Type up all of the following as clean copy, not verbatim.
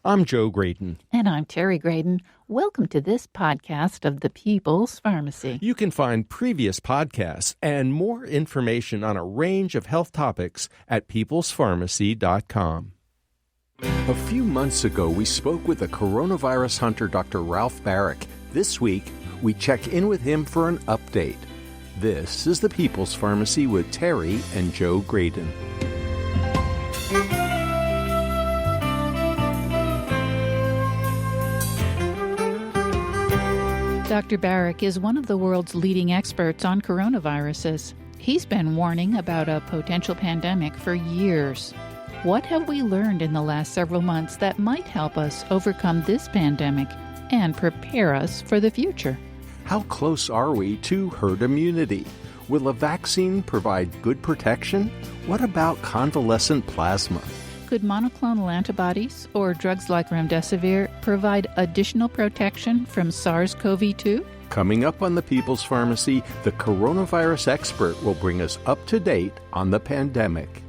I'm Joe Graydon. And I'm Terry Graydon. Welcome to this podcast of the People's Pharmacy. You can find previous podcasts and more information on a range of health topics at peoplespharmacy.com. A few months ago, we spoke with the coronavirus hunter, Dr. Ralph Baric. This week, we check in with him for an update. This is the People's Pharmacy with Terry and Joe Graydon. Dr. Baric is one of the world's leading experts on coronaviruses. He's been warning about a potential pandemic for years. What have we learned in the last several months that might help us overcome this pandemic and prepare us for the future? How close are we to herd immunity? Will a vaccine provide good protection? What about convalescent plasma? Could monoclonal antibodies or drugs like remdesivir provide additional protection from SARS-CoV-2? Coming up on the People's Pharmacy, the coronavirus expert will bring us up to date on the pandemic.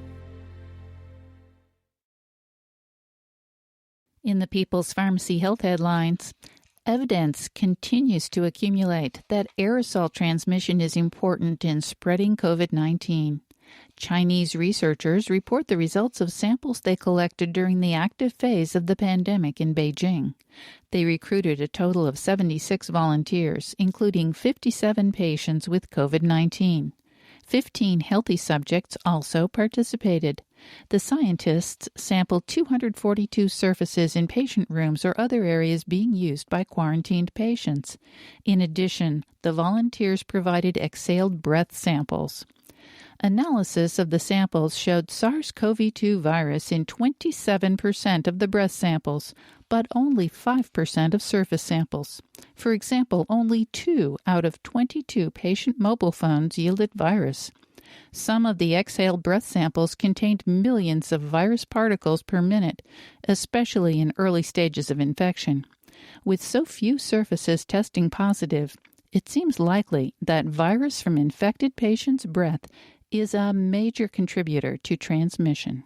In the People's Pharmacy Health Headlines, evidence continues to accumulate that aerosol transmission is important in spreading COVID-19. Chinese researchers report the results of samples they collected during the active phase of the pandemic in Beijing. They recruited a total of 76 volunteers, including 57 patients with COVID-19. 15 healthy subjects also participated. The scientists sampled 242 surfaces in patient rooms or other areas being used by quarantined patients. In addition, the volunteers provided exhaled breath samples. Analysis of the samples showed SARS-CoV-2 virus in 27% of the breath samples, but only 5% of surface samples. For example, only 2 out of 22 patient mobile phones yielded virus. Some of the exhaled breath samples contained millions of virus particles per minute, especially in early stages of infection. With so few surfaces testing positive, it seems likely that virus from infected patients' breath is a major contributor to transmission.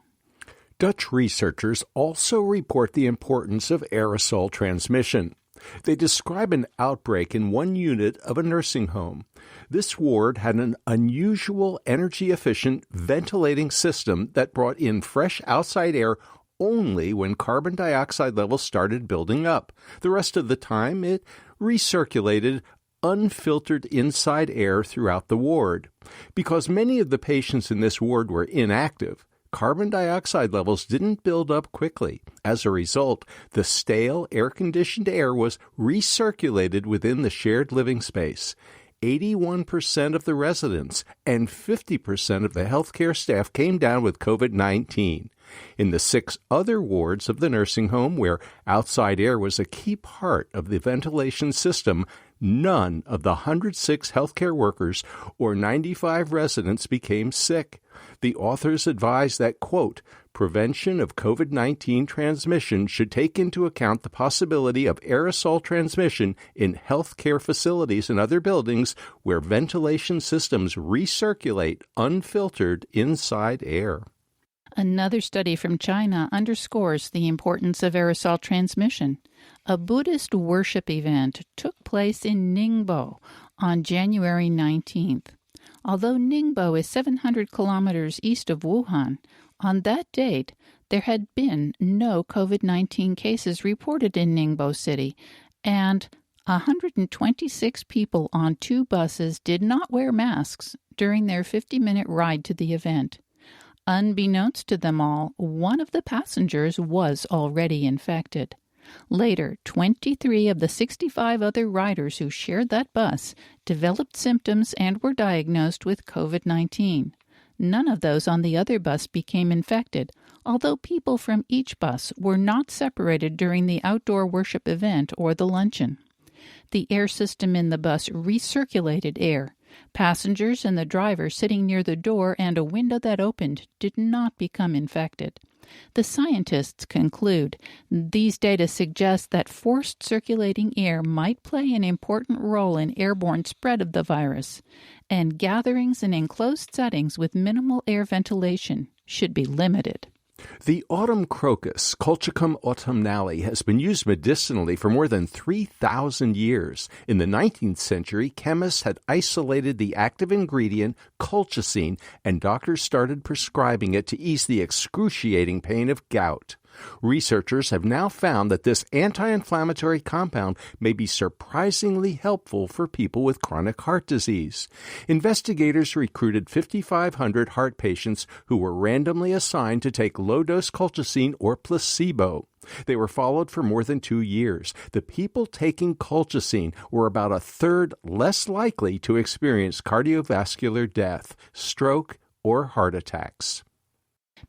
Dutch researchers also report the importance of aerosol transmission. They describe an outbreak in one unit of a nursing home. This ward had an unusual energy-efficient ventilating system that brought in fresh outside air only when carbon dioxide levels started building up. The rest of the time, it recirculated unfiltered inside air throughout the ward. Because many of the patients in this ward were inactive, carbon dioxide levels didn't build up quickly. As a result, the stale air-conditioned air was recirculated within the shared living space. 81% of the residents and 50% of the healthcare staff came down with COVID-19. In the 6 other wards of the nursing home where outside air was a key part of the ventilation system, none of the 106 healthcare workers or 95 residents became sick. The authors advise that, quote, prevention of COVID-19 transmission should take into account the possibility of aerosol transmission in healthcare facilities and other buildings where ventilation systems recirculate unfiltered inside air. Another study from China underscores the importance of aerosol transmission. A Buddhist worship event took place in Ningbo on January 19th. Although Ningbo is 700 kilometers east of Wuhan, on that date, there had been no COVID-19 cases reported in Ningbo City, and 126 people on 2 buses did not wear masks during their 50-minute ride to the event. Unbeknownst to them all, one of the passengers was already infected. Later, 23 of the 65 other riders who shared that bus developed symptoms and were diagnosed with COVID-19. None of those on the other bus became infected, although people from each bus were not separated during the outdoor worship event or the luncheon. The air system in the bus recirculated air. Passengers and the driver sitting near the door and a window that opened did not become infected. The scientists conclude these data suggest that forced circulating air might play an important role in airborne spread of the virus, and gatherings in enclosed settings with minimal air ventilation should be limited. The autumn crocus, Colchicum autumnale, has been used medicinally for more than 3,000 years. In the 19th century, chemists had isolated the active ingredient, colchicine, and doctors started prescribing it to ease the excruciating pain of gout. Researchers have now found that this anti-inflammatory compound may be surprisingly helpful for people with chronic heart disease. Investigators recruited 5,500 heart patients who were randomly assigned to take low-dose colchicine or placebo. They were followed for more than 2 years. The people taking colchicine were about a third less likely to experience cardiovascular death, stroke, or heart attacks.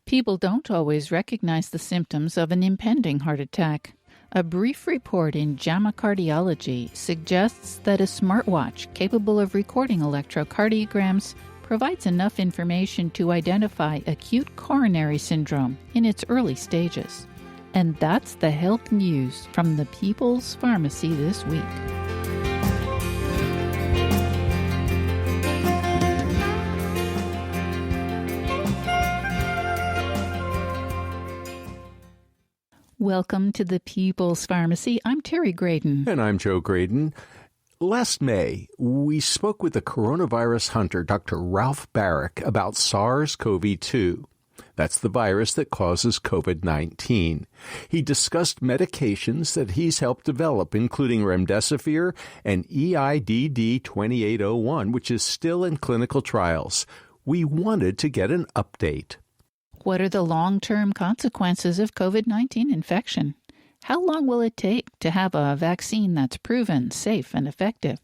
People don't always recognize the symptoms of an impending heart attack. A brief report in JAMA Cardiology suggests that a smartwatch capable of recording electrocardiograms provides enough information to identify acute coronary syndrome in its early stages. And that's the health news from the People's Pharmacy this week. Welcome to the People's Pharmacy. I'm Terry Graydon. And I'm Joe Graydon. Last May, we spoke with the coronavirus hunter, Dr. Ralph Baric, about SARS-CoV-2. That's the virus that causes COVID-19. He discussed medications that he's helped develop, including remdesivir and EIDD-2801, which is still in clinical trials. We wanted to get an update. What are the long-term consequences of COVID-19 infection? How long will it take to have a vaccine that's proven safe and effective?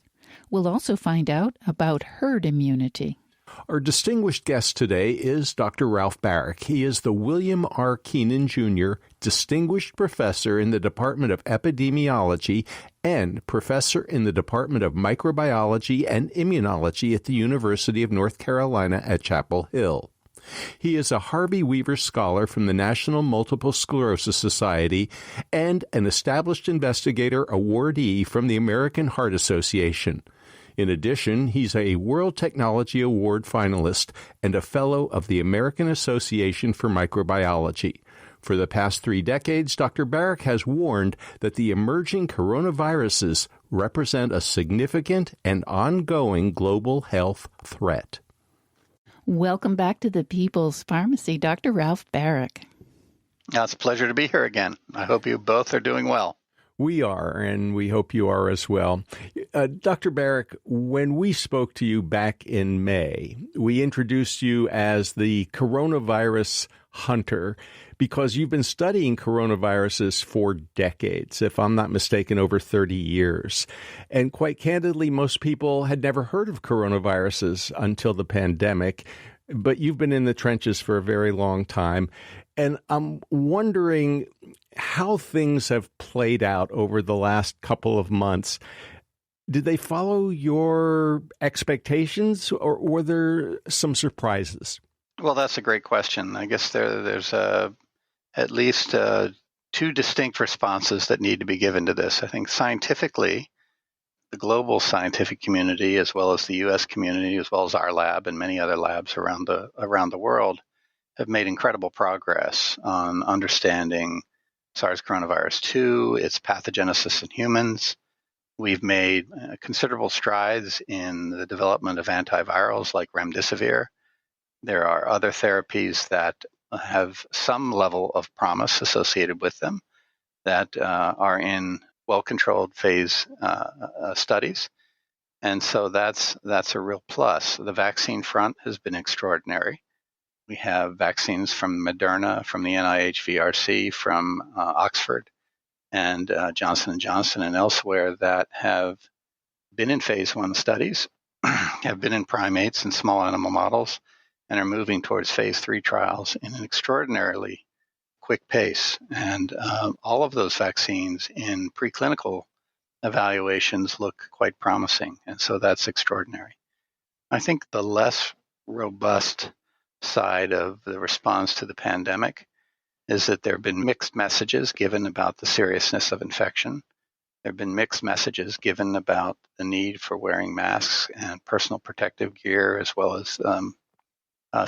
We'll also find out about herd immunity. Our distinguished guest today is Dr. Ralph Baric. He is the William R. Keenan, Jr. Distinguished Professor in the Department of Epidemiology and Professor in the Department of Microbiology and Immunology at the University of North Carolina at Chapel Hill. He is a Harvey Weaver Scholar from the National Multiple Sclerosis Society and an established investigator awardee from the American Heart Association. In addition, he's a World Technology Award finalist and a Fellow of the American Association for Microbiology. For the past 3 decades, Dr. Baric has warned that the emerging coronaviruses represent a significant and ongoing global health threat. Welcome back to the People's Pharmacy, Dr. Ralph Baric. It's a pleasure to be here again. I hope you both are doing well. We are, and we hope you are as well. Dr. Baric, when we spoke to you back in May, we introduced you as the coronavirus hunter because you've been studying coronaviruses for decades, if I'm not mistaken, over 30 years. And quite candidly, most people had never heard of coronaviruses until the pandemic, but you've been in the trenches for a very long time. And I'm wondering how things have played out over the last couple of months. Did they follow your expectations, or were there some surprises? Well, that's a great question. I guess there's at least 2 distinct responses that need to be given to this. I think scientifically, the global scientific community, as well as the U.S. community, as well as our lab and many other labs around the world, have made incredible progress on understanding SARS coronavirus 2, its pathogenesis in humans. We've made considerable strides in the development of antivirals like remdesivir. There are other therapies that have some level of promise associated with them that are in well-controlled phase studies. And so that's a real plus. The vaccine front has been extraordinary. We have vaccines from Moderna, from the NIH VRC, from Oxford, and Johnson & Johnson and elsewhere that have been in phase 1 studies, have been in primates and small animal models, and are moving towards phase 3 trials in an extraordinarily quick pace. And all of those vaccines in preclinical evaluations look quite promising. And so that's extraordinary. I think the less robust side of the response to the pandemic is that there have been mixed messages given about the seriousness of infection. There have been mixed messages given about the need for wearing masks and personal protective gear, as well as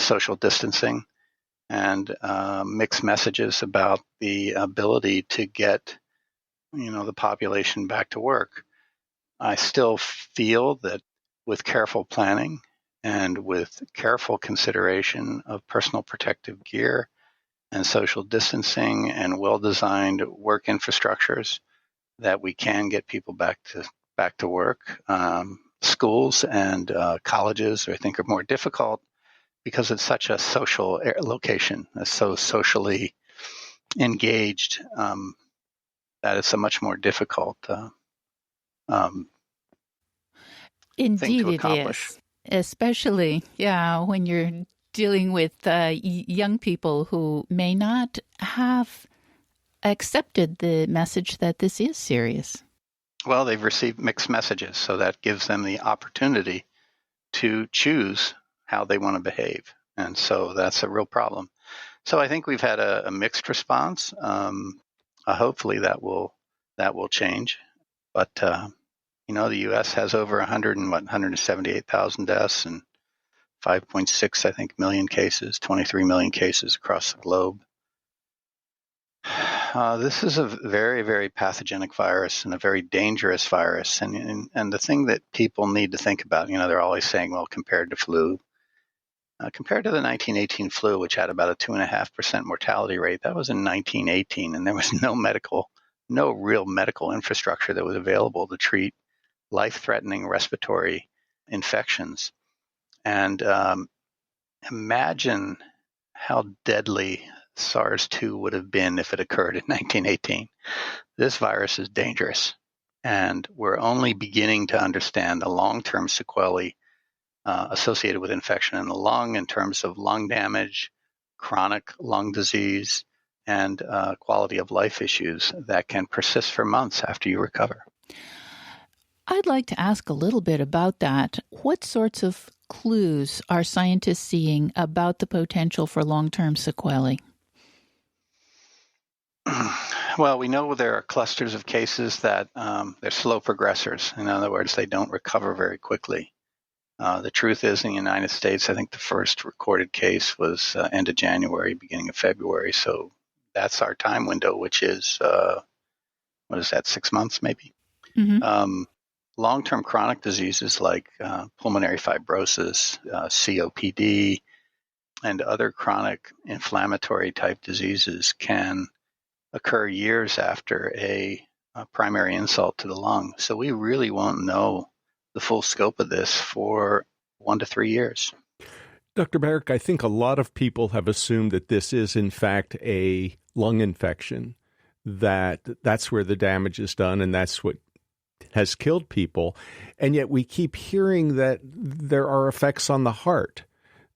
social distancing. and mixed messages about the ability to get, the population back to work. I still feel that with careful planning and with careful consideration of personal protective gear and social distancing and well-designed work infrastructures, that we can get people back to work. Schools and colleges, I think, are more difficult because it's such a social location. It's so socially engaged that it's a much more difficult thing Indeed, to it accomplish. is. Especially, when you're dealing with young people who may not have accepted the message that this is serious. Well, they've received mixed messages, so that gives them the opportunity to choose how they want to behave. And so that's a real problem. So I think we've had a mixed response. Hopefully that will change. But the U.S. has over 178,000 deaths and 5.6, I think, million cases, 23 million cases across the globe. This is a very, very pathogenic virus and a very dangerous virus. And the thing that people need to think about, they're always saying, well, compared to flu, compared to the 1918 flu, which had about a 2.5% mortality rate, that was in 1918, and there was no real medical infrastructure that was available to treat life-threatening respiratory infections. And imagine how deadly SARS-2 would have been if it occurred in 1918. This virus is dangerous, and we're only beginning to understand the long-term sequelae associated with infection in the lung in terms of lung damage, chronic lung disease, and quality of life issues that can persist for months after you recover. I'd like to ask a little bit about that. What sorts of clues are scientists seeing about the potential for long-term sequelae? Well, we know there are clusters of cases that they're slow progressors. In other words, they don't recover very quickly. The truth is, in the United States, I think the first recorded case was end of January, beginning of February. So that's our time window, which is, 6 months maybe? Mm-hmm. Long-term chronic diseases like pulmonary fibrosis, COPD, and other chronic inflammatory type diseases can occur years after a primary insult to the lung. So we really won't know the full scope of this for 1 to 3 years. Dr. Baric, I think a lot of people have assumed that this is, in fact, a lung infection, that's where the damage is done, and that's what has killed people. And yet we keep hearing that there are effects on the heart.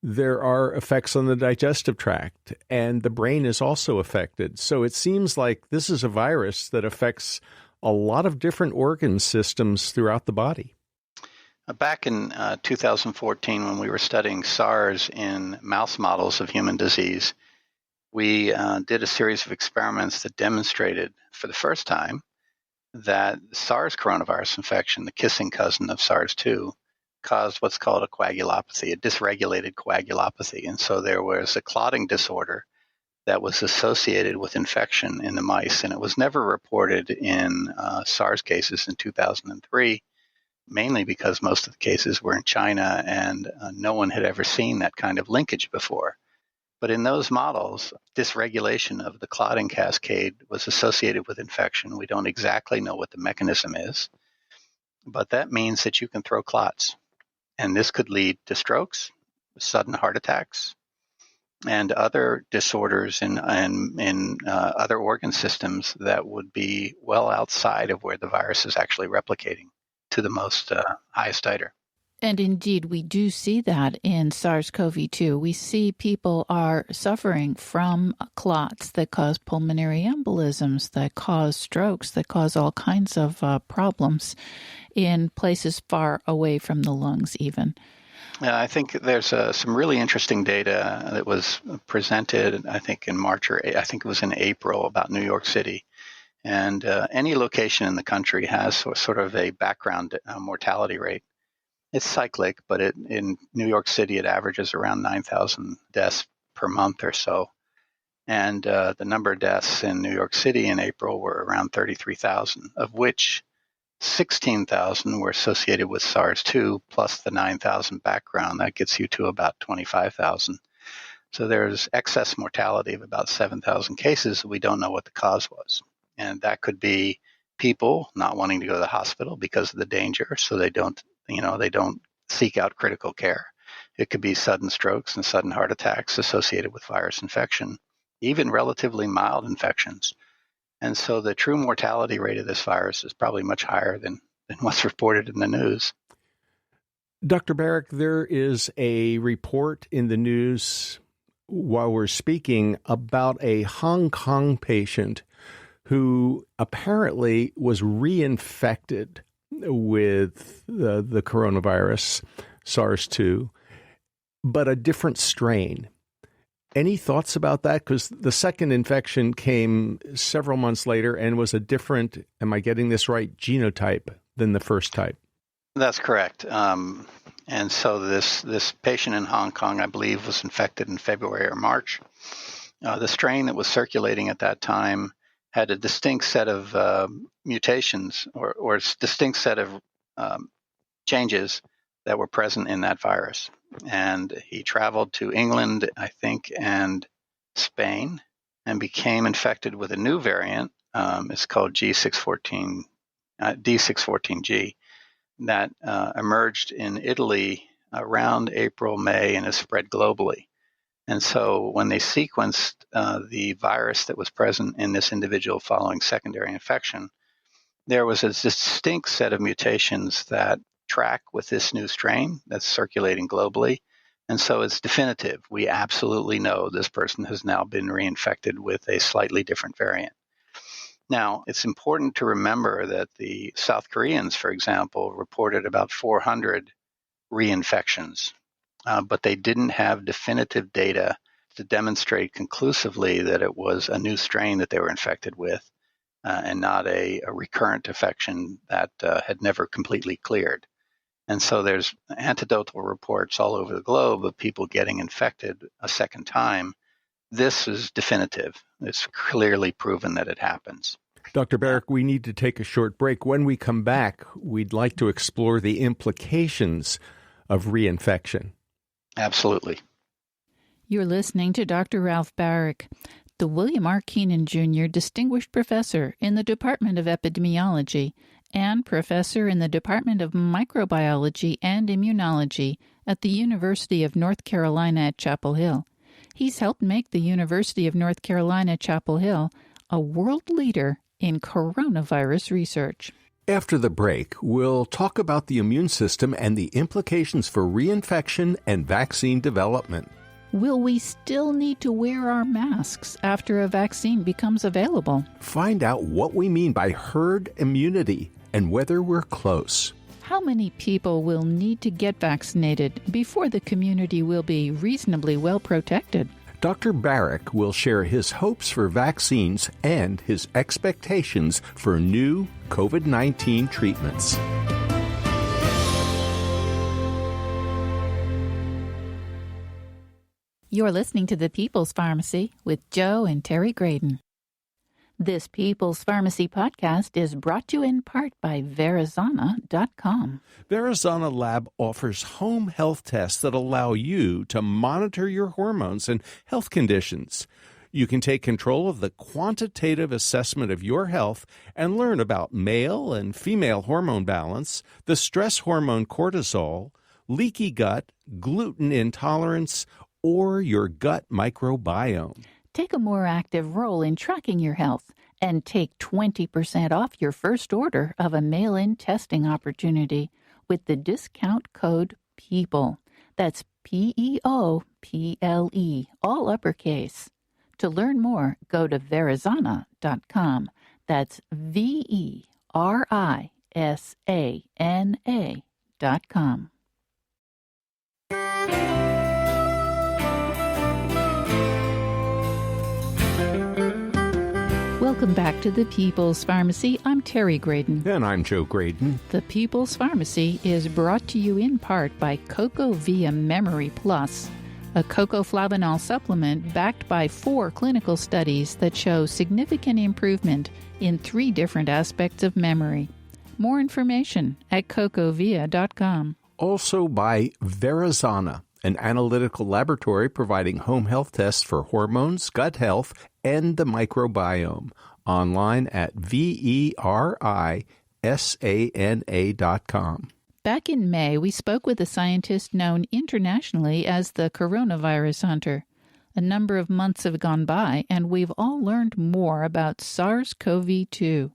There are effects on the digestive tract, and the brain is also affected. So it seems like this is a virus that affects a lot of different organ systems throughout the body. Back in 2014, when we were studying SARS in mouse models of human disease, we did a series of experiments that demonstrated for the first time that SARS coronavirus infection, the kissing cousin of SARS-2, caused what's called a coagulopathy, a dysregulated coagulopathy. And so there was a clotting disorder that was associated with infection in the mice, and it was never reported in SARS cases in 2003, mainly because most of the cases were in China and no one had ever seen that kind of linkage before. But in those models, dysregulation of the clotting cascade was associated with infection. We don't exactly know what the mechanism is, but that means that you can throw clots. And this could lead to strokes, sudden heart attacks, and other disorders in other organ systems that would be well outside of where the virus is actually replicating to the most highest titer. And indeed, we do see that in SARS-CoV-2. We see people are suffering from clots that cause pulmonary embolisms, that cause strokes, that cause all kinds of problems in places far away from the lungs even. Yeah, I think there's some really interesting data that was presented, I think in March or I think it was in April, about New York City. And any location in the country has sort of a background mortality rate. It's cyclic, but in New York City, it averages around 9,000 deaths per month or so. And the number of deaths in New York City in April were around 33,000, of which 16,000 were associated with SARS-2 plus the 9,000 background. That gets you to about 25,000. So there's excess mortality of about 7,000 cases. We don't know what the cause was. And that could be people not wanting to go to the hospital because of the danger, so they don't seek out critical care. It could be sudden strokes and sudden heart attacks associated with virus infection, even relatively mild infections. And so the true mortality rate of this virus is probably much higher than what's reported in the news. Dr. Baric, there is a report in the news while we're speaking about a Hong Kong patient who apparently was reinfected with the coronavirus, SARS-2, but a different strain. Any thoughts about that? Because the second infection came several months later and was a different, am I getting this right, genotype than the first type? That's correct. And so this patient in Hong Kong, I believe, was infected in February or March. The strain that was circulating at that time had a distinct set of mutations or distinct set of changes that were present in that virus. And he traveled to England, I think, and Spain, and became infected with a new variant. It's called D614G, that emerged in Italy around April, May, and has spread globally. And so when they sequenced the virus that was present in this individual following secondary infection, there was a distinct set of mutations that track with this new strain that's circulating globally. And so it's definitive. We absolutely know this person has now been reinfected with a slightly different variant. Now, it's important to remember that the South Koreans, for example, reported about 400 reinfections, but they didn't have definitive data to demonstrate conclusively that it was a new strain that they were infected with and not a recurrent infection that had never completely cleared. And so there's anecdotal reports all over the globe of people getting infected a second time. This is definitive. It's clearly proven that it happens. Dr. Baric, we need to take a short break. When we come back, we'd like to explore the implications of reinfection. Absolutely. You're listening to Dr. Ralph Baric, the William R. Keenan Jr. Distinguished Professor in the Department of Epidemiology and Professor in the Department of Microbiology and Immunology at the University of North Carolina at Chapel Hill. He's helped make the University of North Carolina, Chapel Hill a world leader in coronavirus research. After the break, we'll talk about the immune system and the implications for reinfection and vaccine development. Will we still need to wear our masks after a vaccine becomes available? Find out what we mean by herd immunity and whether we're close. How many people will need to get vaccinated before the community will be reasonably well protected? Dr. Baric will share his hopes for vaccines and his expectations for new COVID-19 treatments. You're listening to The People's Pharmacy with Joe and Terry Graydon. This People's Pharmacy podcast is brought to you in part by Verizana.com. Verizana Lab offers home health tests that allow you to monitor your hormones and health conditions. You can take control of the quantitative assessment of your health and learn about male and female hormone balance, the stress hormone cortisol, leaky gut, gluten intolerance, or your gut microbiome. Take a more active role in tracking your health and take 20% off your first order of a mail-in testing opportunity with the discount code PEOPLE. That's PEOPLE, all uppercase. To learn more, go to Verizana.com. That's VERISANA.com. Welcome back to The People's Pharmacy. I'm Terry Graydon. And I'm Joe Graydon. The People's Pharmacy is brought to you in part by Cocoa Via Memory Plus, a cocoflavanol supplement backed by 4 clinical studies that show significant improvement in 3 different aspects of memory. More information at cocovia.com. Also by Verizana, an analytical laboratory providing home health tests for hormones, gut health, and the microbiome. Online at verisana.com. Back in May, we spoke with a scientist known internationally as the coronavirus hunter. A number of months have gone by, and we've all learned more about SARS-CoV-2.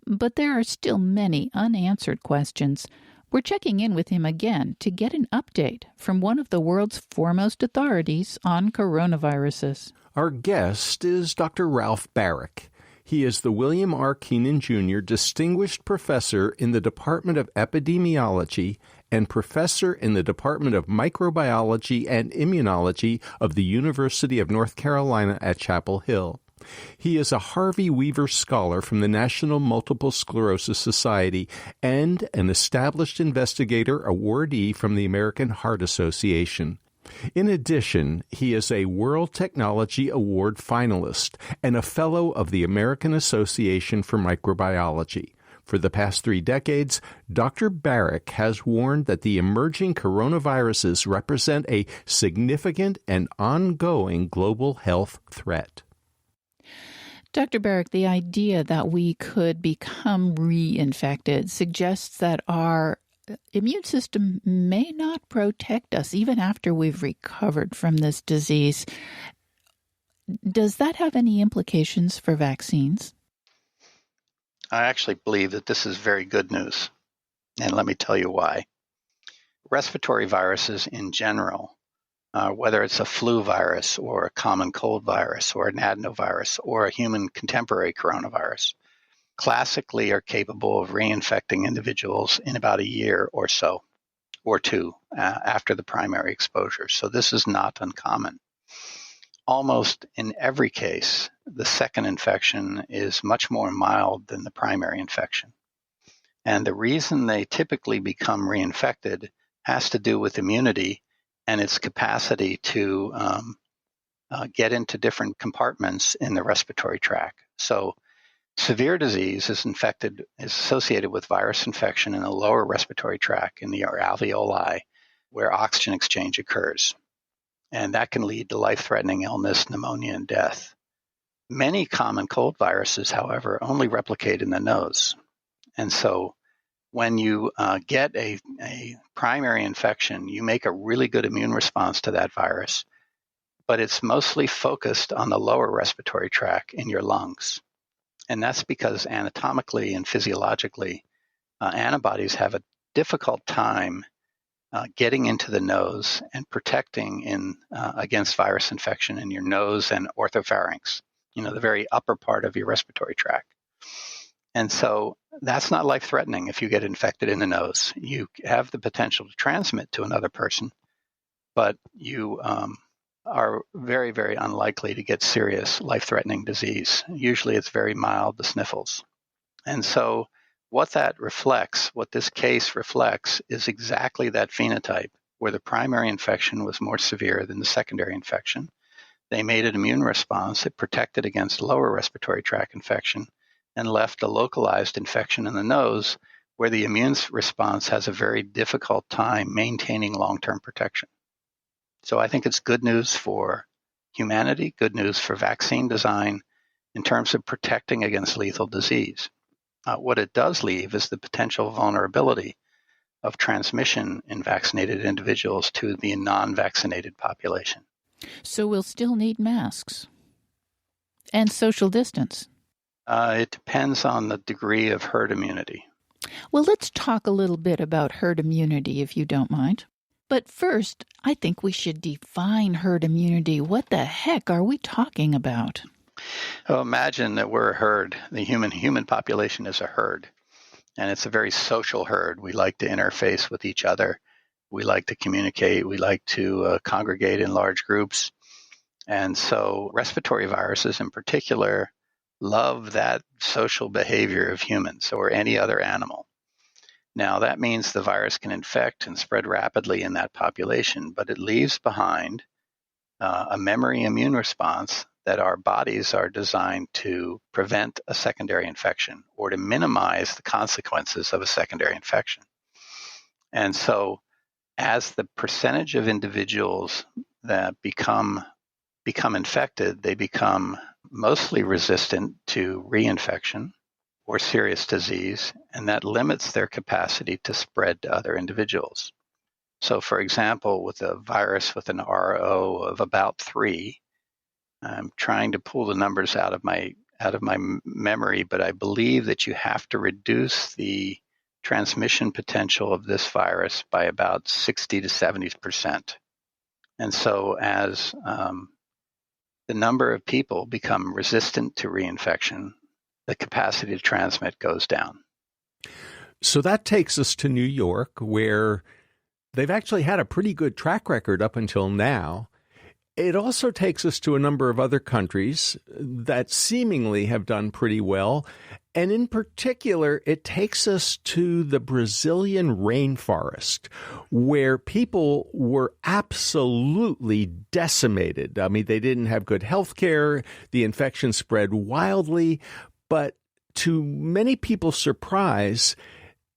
But there are still many unanswered questions. We're checking in with him again to get an update from one of the world's foremost authorities on coronaviruses. Our guest is Dr. Ralph Baric. He is the William R. Keenan Jr. Distinguished Professor in the Department of Epidemiology and Professor in the Department of Microbiology and Immunology of the University of North Carolina at Chapel Hill. He is a Harvey Weaver Scholar from the National Multiple Sclerosis Society and an established investigator awardee from the American Heart Association. In addition, he is a World Technology Award finalist and a Fellow of the American Association for Microbiology. For the past 3 decades, Dr. Baric has warned that the emerging coronaviruses represent a significant and ongoing global health threat. Dr. Baric, the idea that we could become reinfected suggests that our immune system may not protect us even after we've recovered from this disease. Does that have any implications for vaccines? I actually believe that this is very good news, and let me tell you why. Respiratory viruses in general, whether it's a flu virus or a common cold virus or an adenovirus or a human contemporary coronavirus, classically are capable of reinfecting individuals in about a year or so, or 2, after the primary exposure. So this is not uncommon. Almost in every case, the second infection is much more mild than the primary infection. And the reason they typically become reinfected has to do with immunity and its capacity to get into different compartments in the respiratory tract. So severe disease is associated with virus infection in the lower respiratory tract, in the alveoli, where oxygen exchange occurs. And that can lead to life-threatening illness, pneumonia, and death. Many common cold viruses, however, only replicate in the nose. And so when you get a primary infection, you make a really good immune response to that virus, but it's mostly focused on the lower respiratory tract in your lungs. And that's because anatomically and physiologically, antibodies have a difficult time getting into the nose and protecting against virus infection in your nose and orthopharynx, the very upper part of your respiratory tract. And so that's not life-threatening if you get infected in the nose. You have the potential to transmit to another person, but you are very, very unlikely to get serious life-threatening disease. Usually it's very mild, the sniffles. And so what this case reflects, is exactly that phenotype where the primary infection was more severe than the secondary infection. They made an immune response that protected against lower respiratory tract infection and left a localized infection in the nose where the immune response has a very difficult time maintaining long-term protection. So I think it's good news for humanity, good news for vaccine design in terms of protecting against lethal disease. What it does leave is the potential vulnerability of transmission in vaccinated individuals to the non-vaccinated population. So we'll still need masks and social distance. It depends on the degree of herd immunity. Well, let's talk a little bit about herd immunity, if you don't mind. But first, I think we should define herd immunity. What the heck are we talking about? Oh, imagine that we're a herd. The human population is a herd, and it's a very social herd. We like to interface with each other. We like to communicate. We like to congregate in large groups. And so respiratory viruses in particular love that social behavior of humans or any other animal. Now, that means the virus can infect and spread rapidly in that population, but it leaves behind a memory immune response that our bodies are designed to prevent a secondary infection or to minimize the consequences of a secondary infection. And so as the percentage of individuals that become infected, they become mostly resistant to reinfection or serious disease, and that limits their capacity to spread to other individuals. So, for example, with a virus with an RO of about 3, I'm trying to pull the numbers out of my memory, but I believe that you have to reduce the transmission potential of this virus by about 60 to 70%. And so as the number of people become resistant to reinfection, the capacity to transmit goes down. So that takes us to New York, where they've actually had a pretty good track record up until now. It also takes us to a number of other countries that seemingly have done pretty well. And in particular, it takes us to the Brazilian rainforest, where people were absolutely decimated. I mean, they didn't have good health care. The infection spread wildly. But to many people's surprise,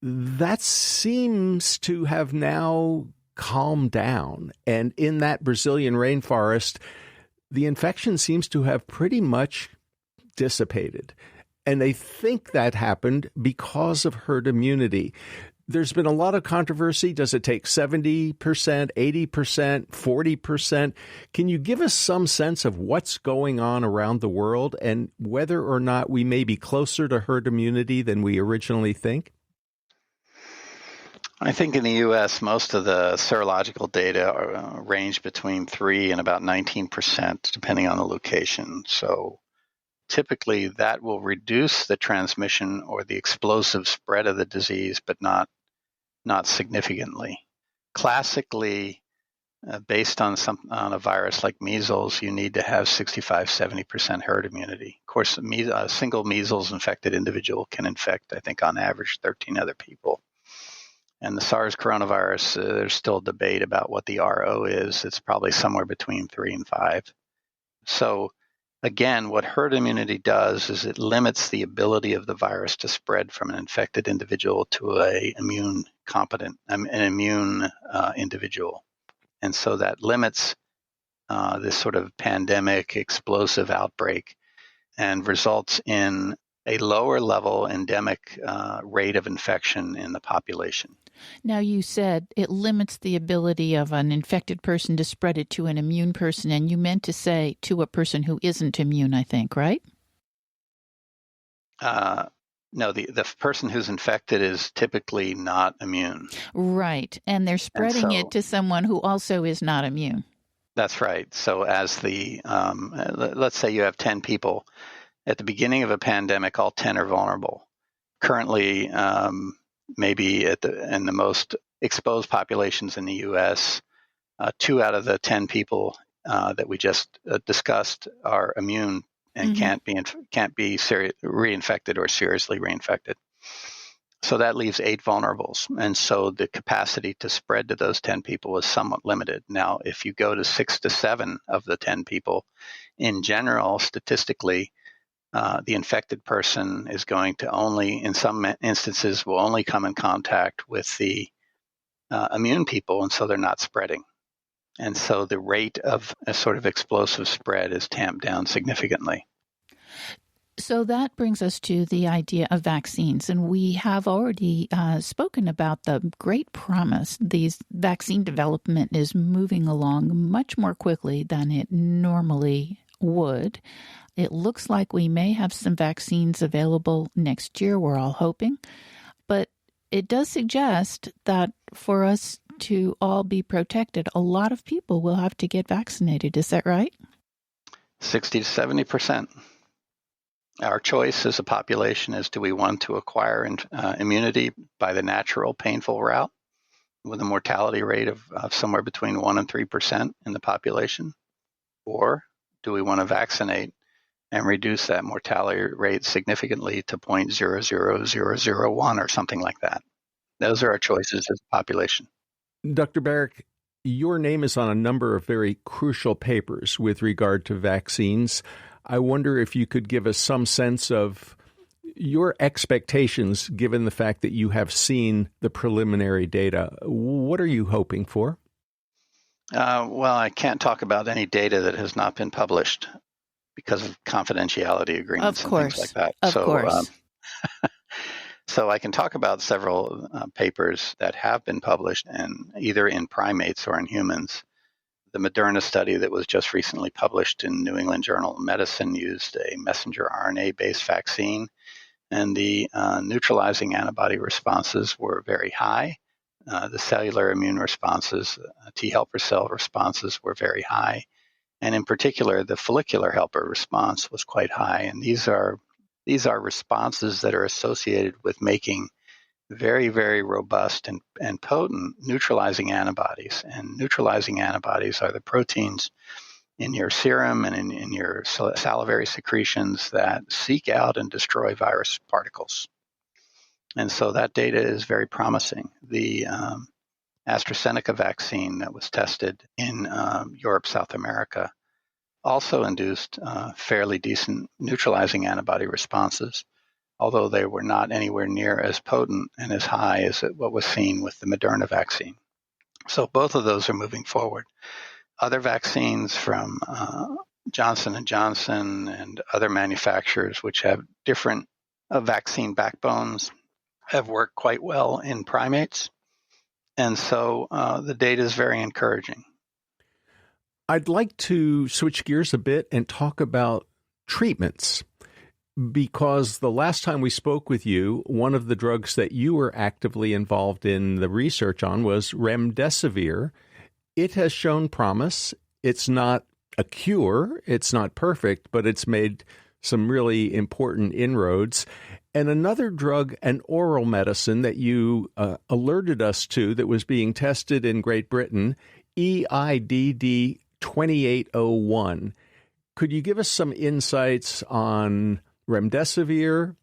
that seems to have now calmed down. And in that Brazilian rainforest, the infection seems to have pretty much dissipated. And they think that happened because of herd immunity. There's been a lot of controversy. Does it take 70%, 80%, 40%? Can you give us some sense of what's going on around the world and whether or not we may be closer to herd immunity than we originally think? I think in the U.S., most of the serological data range between 3 and about 19%, depending on the location. So typically that will reduce the transmission or the explosive spread of the disease, but not significantly. Classically, based on a virus like measles, you need to have 65-70% herd immunity. Of course, a single measles infected individual can infect, I think, on average 13 other people. And the SARS coronavirus, there's still debate about what the RO is. It's probably somewhere between 3 and 5. So again, what herd immunity does is it limits the ability of the virus to spread from an infected individual to an immune individual. And so that limits this sort of pandemic explosive outbreak and results in a lower level endemic rate of infection in the population. Now, you said it limits the ability of an infected person to spread it to an immune person, and you meant to say to a person who isn't immune, I think, right? No, the person who's infected is typically not immune. Right, and they're spreading it to someone who also is not immune. That's right. So as let's say you have 10 people. At the beginning of a pandemic, all 10 are vulnerable. Currently, maybe in the most exposed populations in the U.S., 2 out of the 10 people that we just discussed are immune and can't be reinfected or seriously reinfected. So that leaves 8 vulnerables, and so the capacity to spread to those 10 people is somewhat limited. Now, if you go to 6 to 7 of the 10 people, in general, statistically, the infected person is going to only, in some instances, will only come in contact with the immune people, and so they're not spreading. And so the rate of a sort of explosive spread is tamped down significantly. So that brings us to the idea of vaccines. And we have already spoken about the great promise. These vaccine development is moving along much more quickly than it normally would. It looks like we may have some vaccines available next year. We're all hoping. But it does suggest that for us to all be protected, a lot of people will have to get vaccinated. Is that right? 60 to 70%. Our choice as a population is, do we want to acquire immunity by the natural, painful route with a mortality rate of somewhere between 1% and 3% in the population? Or do we want to vaccinate and reduce that mortality rate significantly to 0.00001 or something like that? Those are our choices as a population. Dr. Baric, Your name is on a number of very crucial papers with regard to vaccines. I wonder if you could give us some sense of your expectations, given the fact that you have seen the preliminary data. What are you hoping for? Well, I can't talk about any data that has not been published because of confidentiality agreements and things like that. Of course. So I can talk about several papers that have been published, and either in primates or in humans. The Moderna study that was just recently published in New England Journal of Medicine used a messenger RNA-based vaccine, and the neutralizing antibody responses were very high. The cellular immune responses, T helper cell responses were very high. And in particular, the follicular helper response was quite high. And these are responses that are associated with making very, very robust and potent neutralizing antibodies. And neutralizing antibodies are the proteins in your serum and in your salivary secretions that seek out and destroy virus particles. And so that data is very promising. The AstraZeneca vaccine that was tested in Europe, South America, also induced fairly decent neutralizing antibody responses, although they were not anywhere near as potent and as high as what was seen with the Moderna vaccine. So both of those are moving forward. Other vaccines from Johnson & Johnson and other manufacturers, which have different vaccine backbones, have worked quite well in primates. And so the data is very encouraging. I'd like to switch gears a bit and talk about treatments, because the last time we spoke with you, one of the drugs that you were actively involved in the research on was remdesivir. It has shown promise. It's not a cure. It's not perfect, but it's made some really important inroads. And another drug, an oral medicine that you alerted us to that was being tested in Great Britain, EIDD 2801. Could you give us some insights on remdesivir,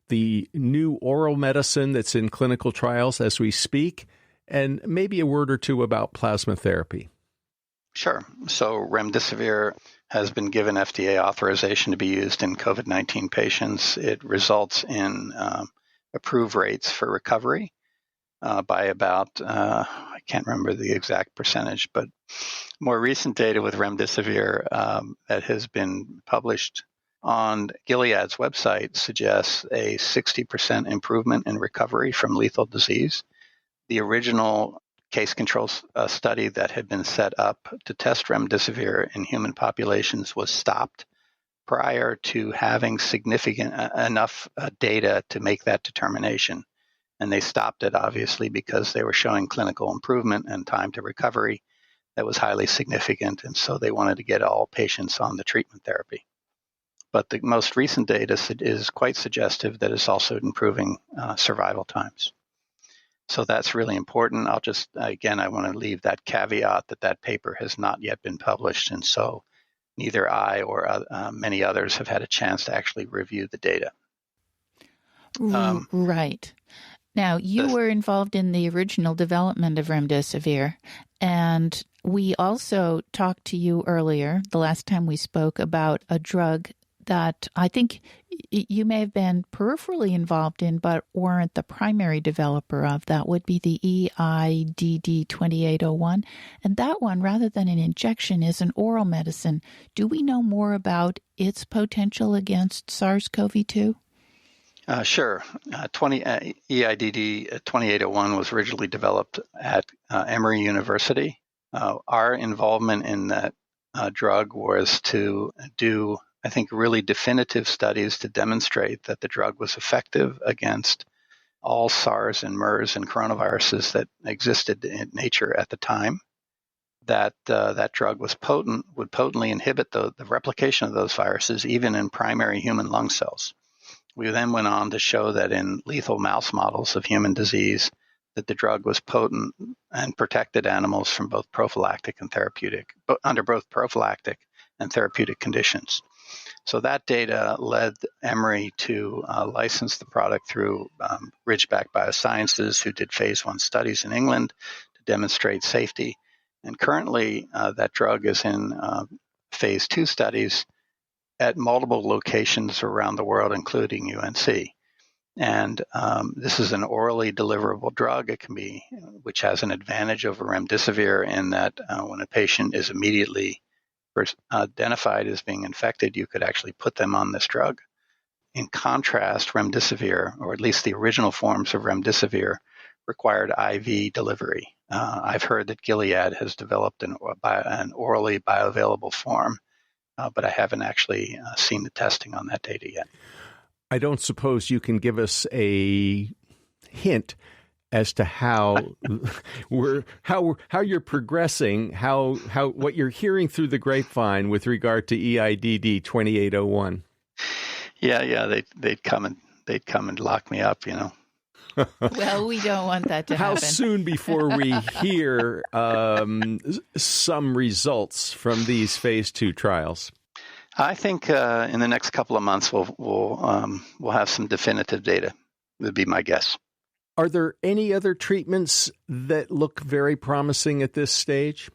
the new oral medicine that's in clinical trials as we speak, and maybe a word or two about plasma therapy? Sure. So remdesivir has been given FDA authorization to be used in COVID-19 patients. It results in approved rates for recovery by about, I can't remember the exact percentage, but more recent data with remdesivir that has been published on Gilead's website suggests a 60% improvement in recovery from lethal disease. The original case control study that had been set up to test remdesivir in human populations was stopped prior to having significant enough data to make that determination. And they stopped it, obviously, because they were showing clinical improvement and time to recovery that was highly significant. And so they wanted to get all patients on the treatment therapy. But the most recent data is quite suggestive that it's also improving survival times. So that's really important. I want to leave that caveat that paper has not yet been published. And so neither I or many others have had a chance to actually review the data. Right. Now, you were involved in the original development of remdesivir, and we also talked to you earlier, the last time we spoke, about a drug that I think you may have been peripherally involved in, but weren't the primary developer of. That would be the EIDD 2801. And that one, rather than an injection, is an oral medicine. Do we know more about its potential against SARS-CoV-2? Sure. EIDD 2801 was originally developed at Emory University. Our involvement in that drug was to do, I think, really definitive studies to demonstrate that the drug was effective against all SARS and MERS and coronaviruses that existed in nature at the time. That that drug was potent, would potently inhibit the replication of those viruses, even in primary human lung cells. We then went on to show that in lethal mouse models of human disease, that the drug was potent and protected animals from both prophylactic and therapeutic, under both prophylactic and therapeutic conditions. So that data led Emory to license the product through Ridgeback Biosciences, who did phase 1 studies in England to demonstrate safety. And currently, that drug is in phase 2 studies at multiple locations around the world, including UNC. And this is an orally deliverable drug. It can be, which has an advantage over remdesivir in that when a patient is immediately identified as being infected, you could actually put them on this drug. In contrast, remdesivir, or at least the original forms of remdesivir, required IV delivery. I've heard that Gilead has developed an orally bioavailable form, but I haven't actually seen the testing on that data yet. I don't suppose you can give us a hint as to how you're progressing, how what you're hearing through the grapevine with regard to EIDD 2801. Yeah, they'd come and lock me up, Well, we don't want that to happen. How soon before we hear some results from these phase 2 trials? I think in the next couple of months we'll have some definitive data. Would be my guess. Are there any other treatments that look very promising at this stage?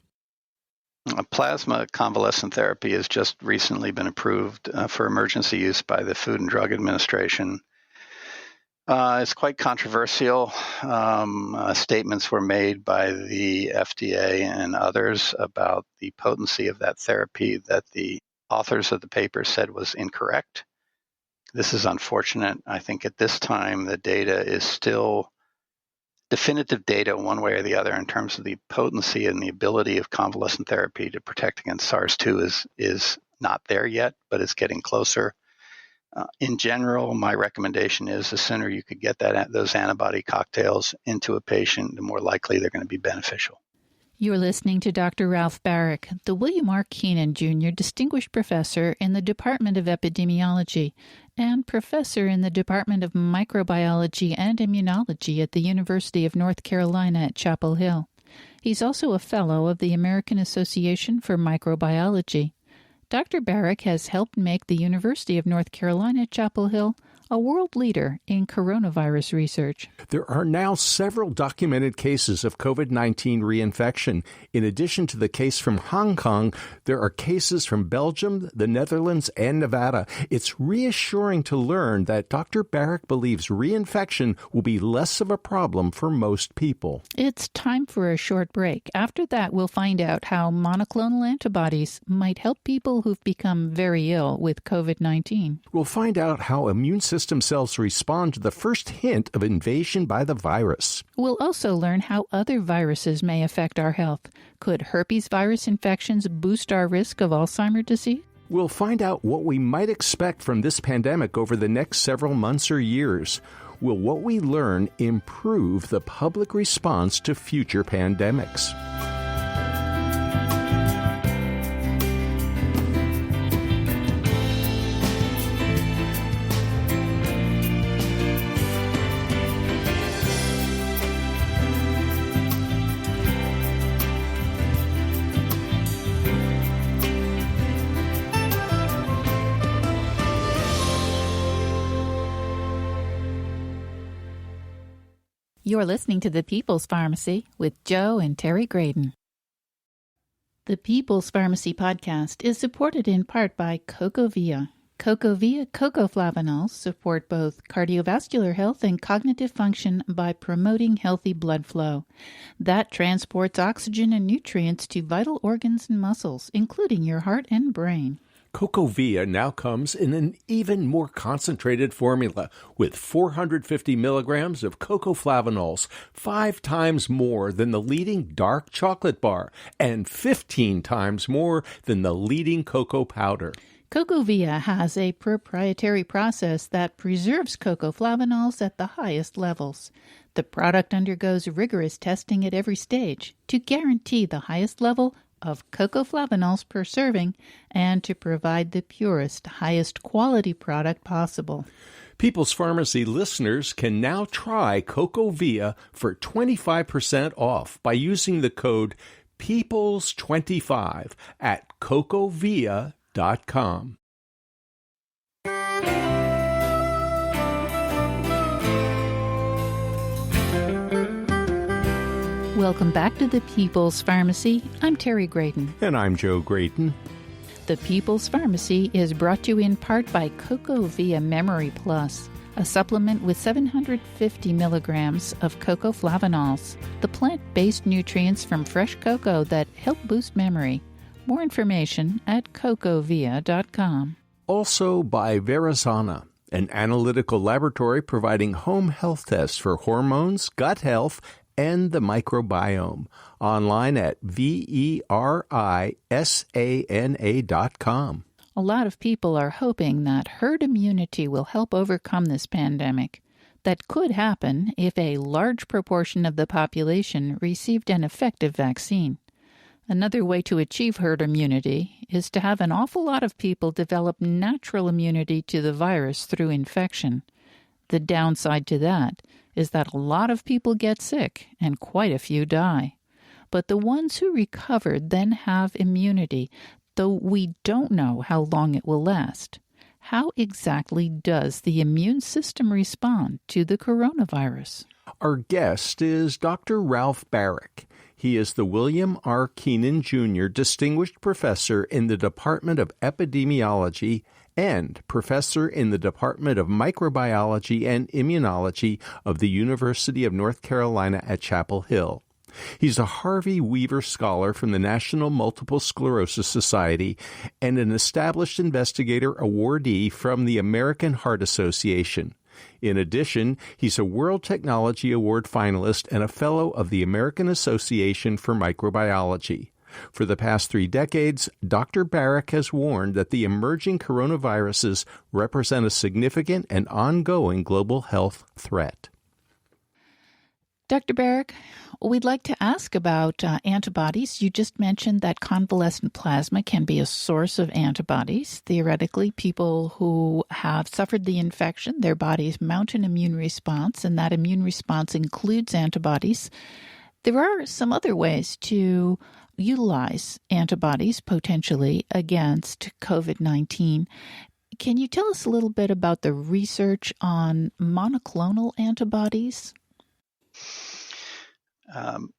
Plasma convalescent therapy has just recently been approved for emergency use by the Food and Drug Administration. It's quite controversial. Statements were made by the FDA and others about the potency of that therapy that the authors of the paper said was incorrect. This is unfortunate. I think at this time the data is still definitive data one way or the other in terms of the potency and the ability of convalescent therapy to protect against SARS-2 is not there yet, but it's getting closer. In general, my recommendation is the sooner you could get those antibody cocktails into a patient, the more likely they're going to be beneficial. You're listening to Dr. Ralph Baric, the William R. Keenan Jr. Distinguished Professor in the Department of Epidemiology and Professor in the Department of Microbiology and Immunology at the University of North Carolina at Chapel Hill. He's also a Fellow of the American Association for Microbiology. Dr. Baric has helped make the University of North Carolina at Chapel Hill a world leader in coronavirus research. There are now several documented cases of COVID-19 reinfection. In addition to the case from Hong Kong, there are cases from Belgium, the Netherlands, and Nevada. It's reassuring to learn that Dr. Baric believes reinfection will be less of a problem for most people. It's time for a short break. After that, we'll find out how monoclonal antibodies might help people who've become very ill with COVID-19. We'll find out how immune system cells respond to the first hint of invasion by the virus. We'll also learn how other viruses may affect our health. Could herpes virus infections boost our risk of Alzheimer's disease? We'll find out what we might expect from this pandemic over the next several months or years. Will what we learn improve the public response to future pandemics? You're listening to The People's Pharmacy with Joe and Terry Graydon. The People's Pharmacy podcast is supported in part by CocoVia. CocoVia cocoflavanols support both cardiovascular health and cognitive function by promoting healthy blood flow. That transports oxygen and nutrients to vital organs and muscles, including your heart and brain. CocoVia now comes in an even more concentrated formula with 450 milligrams of cocoflavanols, 5 times more than the leading dark chocolate bar and 15 times more than the leading cocoa powder. CocoVia has a proprietary process that preserves cocoflavanols at the highest levels. The product undergoes rigorous testing at every stage to guarantee the highest level of cocoflavanols per serving and to provide the purest, highest quality product possible. People's Pharmacy listeners can now try CocoVia for 25% off by using the code PEOPLES25 at cocovia.com. Welcome back to the People's Pharmacy. I'm Terry Graydon. And I'm Joe Graydon. The People's Pharmacy is brought to you in part by CocoVia Memory Plus, a supplement with 750 milligrams of cocoa flavanols, the plant-based nutrients from fresh cocoa that help boost memory. More information at cocovia.com. Also by Verizana, an analytical laboratory providing home health tests for hormones, gut health, and the microbiome. Online at verisana.com. A lot of people are hoping that herd immunity will help overcome this pandemic. That could happen if a large proportion of the population received an effective vaccine. Another way to achieve herd immunity is to have an awful lot of people develop natural immunity to the virus through infection. The downside to that is that a lot of people get sick and quite a few die. But the ones who recovered then have immunity, though we don't know how long it will last. How exactly does the immune system respond to the coronavirus? Our guest is Dr. Ralph Baric. He is the William R. Keenan Jr. Distinguished Professor in the Department of Epidemiology and Professor in the Department of Microbiology and Immunology of the University of North Carolina at Chapel Hill. He's a Harvey Weaver Scholar from the National Multiple Sclerosis Society and an established investigator awardee from the American Heart Association. In addition, he's a World Technology Award finalist and a Fellow of the American Association for Microbiology. For the past 3 decades, Dr. Baric has warned that the emerging coronaviruses represent a significant and ongoing global health threat. Dr. Baric, we'd like to ask about antibodies. You just mentioned that convalescent plasma can be a source of antibodies. Theoretically, people who have suffered the infection, their bodies mount an immune response, and that immune response includes antibodies. There are some other ways to utilize antibodies potentially against COVID-19. Can you tell us a little bit about the research on monoclonal antibodies?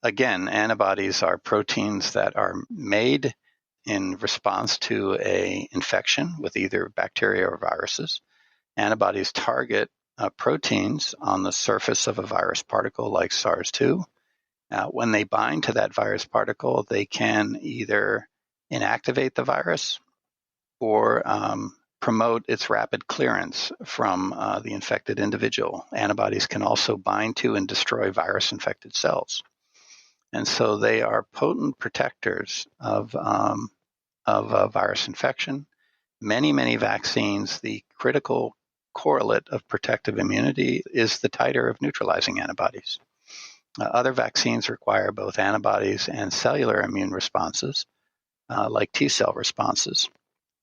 Again, antibodies are proteins that are made in response to an infection with either bacteria or viruses. Antibodies target proteins on the surface of a virus particle like SARS-2. When they bind to that virus particle, they can either inactivate the virus or promote its rapid clearance from the infected individual. Antibodies can also bind to and destroy virus-infected cells. And so they are potent protectors of virus infection. Many vaccines, the critical correlate of protective immunity is the titer of neutralizing antibodies. Other vaccines require both antibodies and cellular immune responses, like T-cell responses,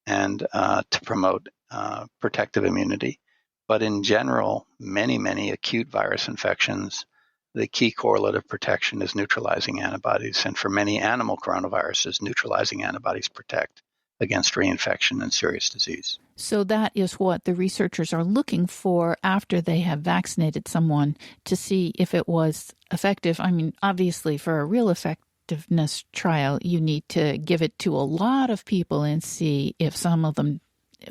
and to promote protective immunity. But in general, many acute virus infections, the key correlate of protection is neutralizing antibodies. And for many animal coronaviruses, neutralizing antibodies protect against reinfection and serious disease. So that is what the researchers are looking for after they have vaccinated someone to see if it was effective. I mean, obviously, for a real effectiveness trial, you need to give it to a lot of people and see if some of them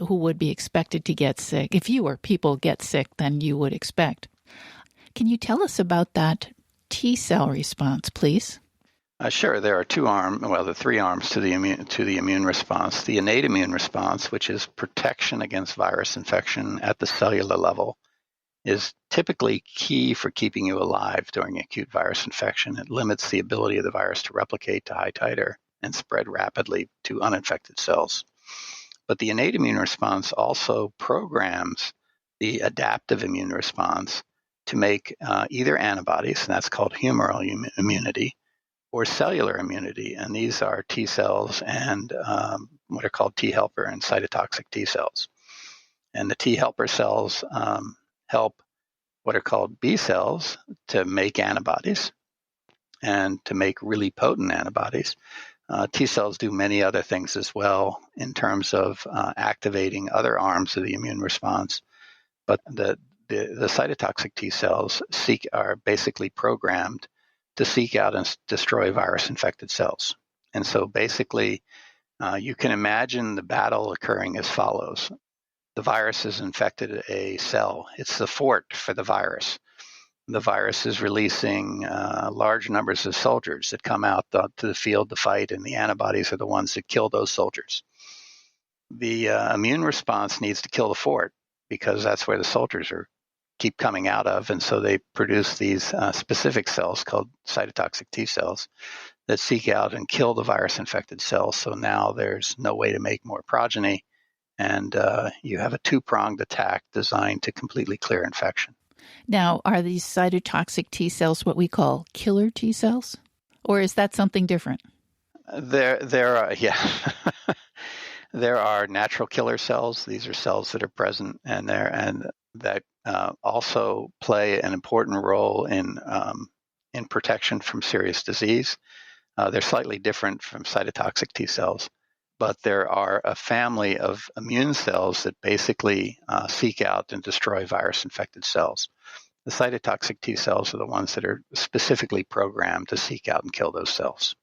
who would be expected to get sick, if fewer people get sick than you would expect. Can you tell us about that T-cell response, please? Sure. There are the 3 arms to the immune response. The innate immune response, which is protection against virus infection at the cellular level, is typically key for keeping you alive during acute virus infection. It limits the ability of the virus to replicate to high titer and spread rapidly to uninfected cells. But the innate immune response also programs the adaptive immune response to make either antibodies, and that's called humoral immunity, or cellular immunity, and these are T cells and what are called T helper and cytotoxic T cells. And the T helper cells help what are called B cells to make antibodies and to make really potent antibodies. T cells do many other things as well in terms of activating other arms of the immune response, but the cytotoxic T cells are basically programmed to seek out and destroy virus-infected cells. And so basically, you can imagine the battle occurring as follows. The virus has infected a cell. It's the fort for the virus. The virus is releasing large numbers of soldiers that come out to the field to fight, and the antibodies are the ones that kill those soldiers. The immune response needs to kill the fort because that's where the soldiers keep coming out of, and so they produce these specific cells called cytotoxic T cells that seek out and kill the virus-infected cells. So now there's no way to make more progeny, and you have a two-pronged attack designed to completely clear infection. Now, are these cytotoxic T cells what we call killer T cells? Or is that something different? There are, yeah. There are natural killer cells. These are cells that are present and that also play an important role in protection from serious disease. They're slightly different from cytotoxic T cells, but there are a family of immune cells that basically seek out and destroy virus-infected cells. The cytotoxic T cells are the ones that are specifically programmed to seek out and kill those cells.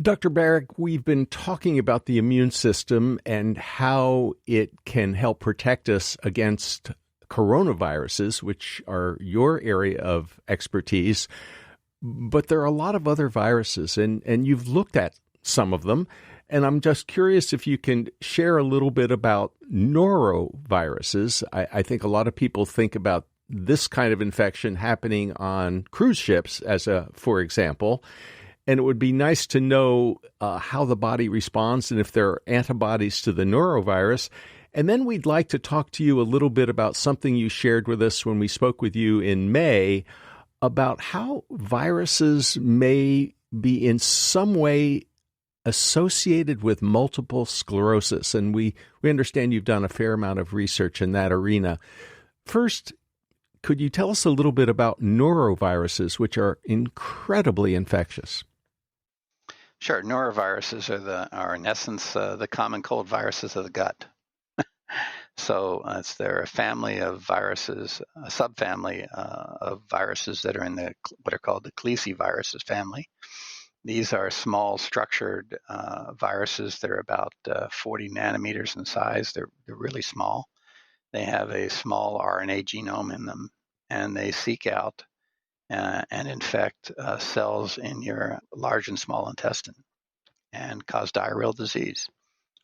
Dr. Baric, we've been talking about the immune system and how it can help protect us against coronaviruses, which are your area of expertise. But there are a lot of other viruses, and you've looked at some of them. And I'm just curious if you can share a little bit about noroviruses. I think a lot of people think about this kind of infection happening on cruise ships, for example. And it would be nice to know how the body responds and if there are antibodies to the norovirus. And then we'd like to talk to you a little bit about something you shared with us when we spoke with you in May about how viruses may be in some way associated with multiple sclerosis. And we understand you've done a fair amount of research in that arena. First, could you tell us a little bit about noroviruses, which are incredibly infectious? Sure. Noroviruses are in essence the common cold viruses of the gut. So they're a family of viruses, a subfamily of viruses that are in what are called the caliciviruses family. These are small structured viruses that are about 40 nanometers in size. They're really small. They have a small RNA genome in them, and they seek out and infect cells in your large and small intestine and cause diarrheal disease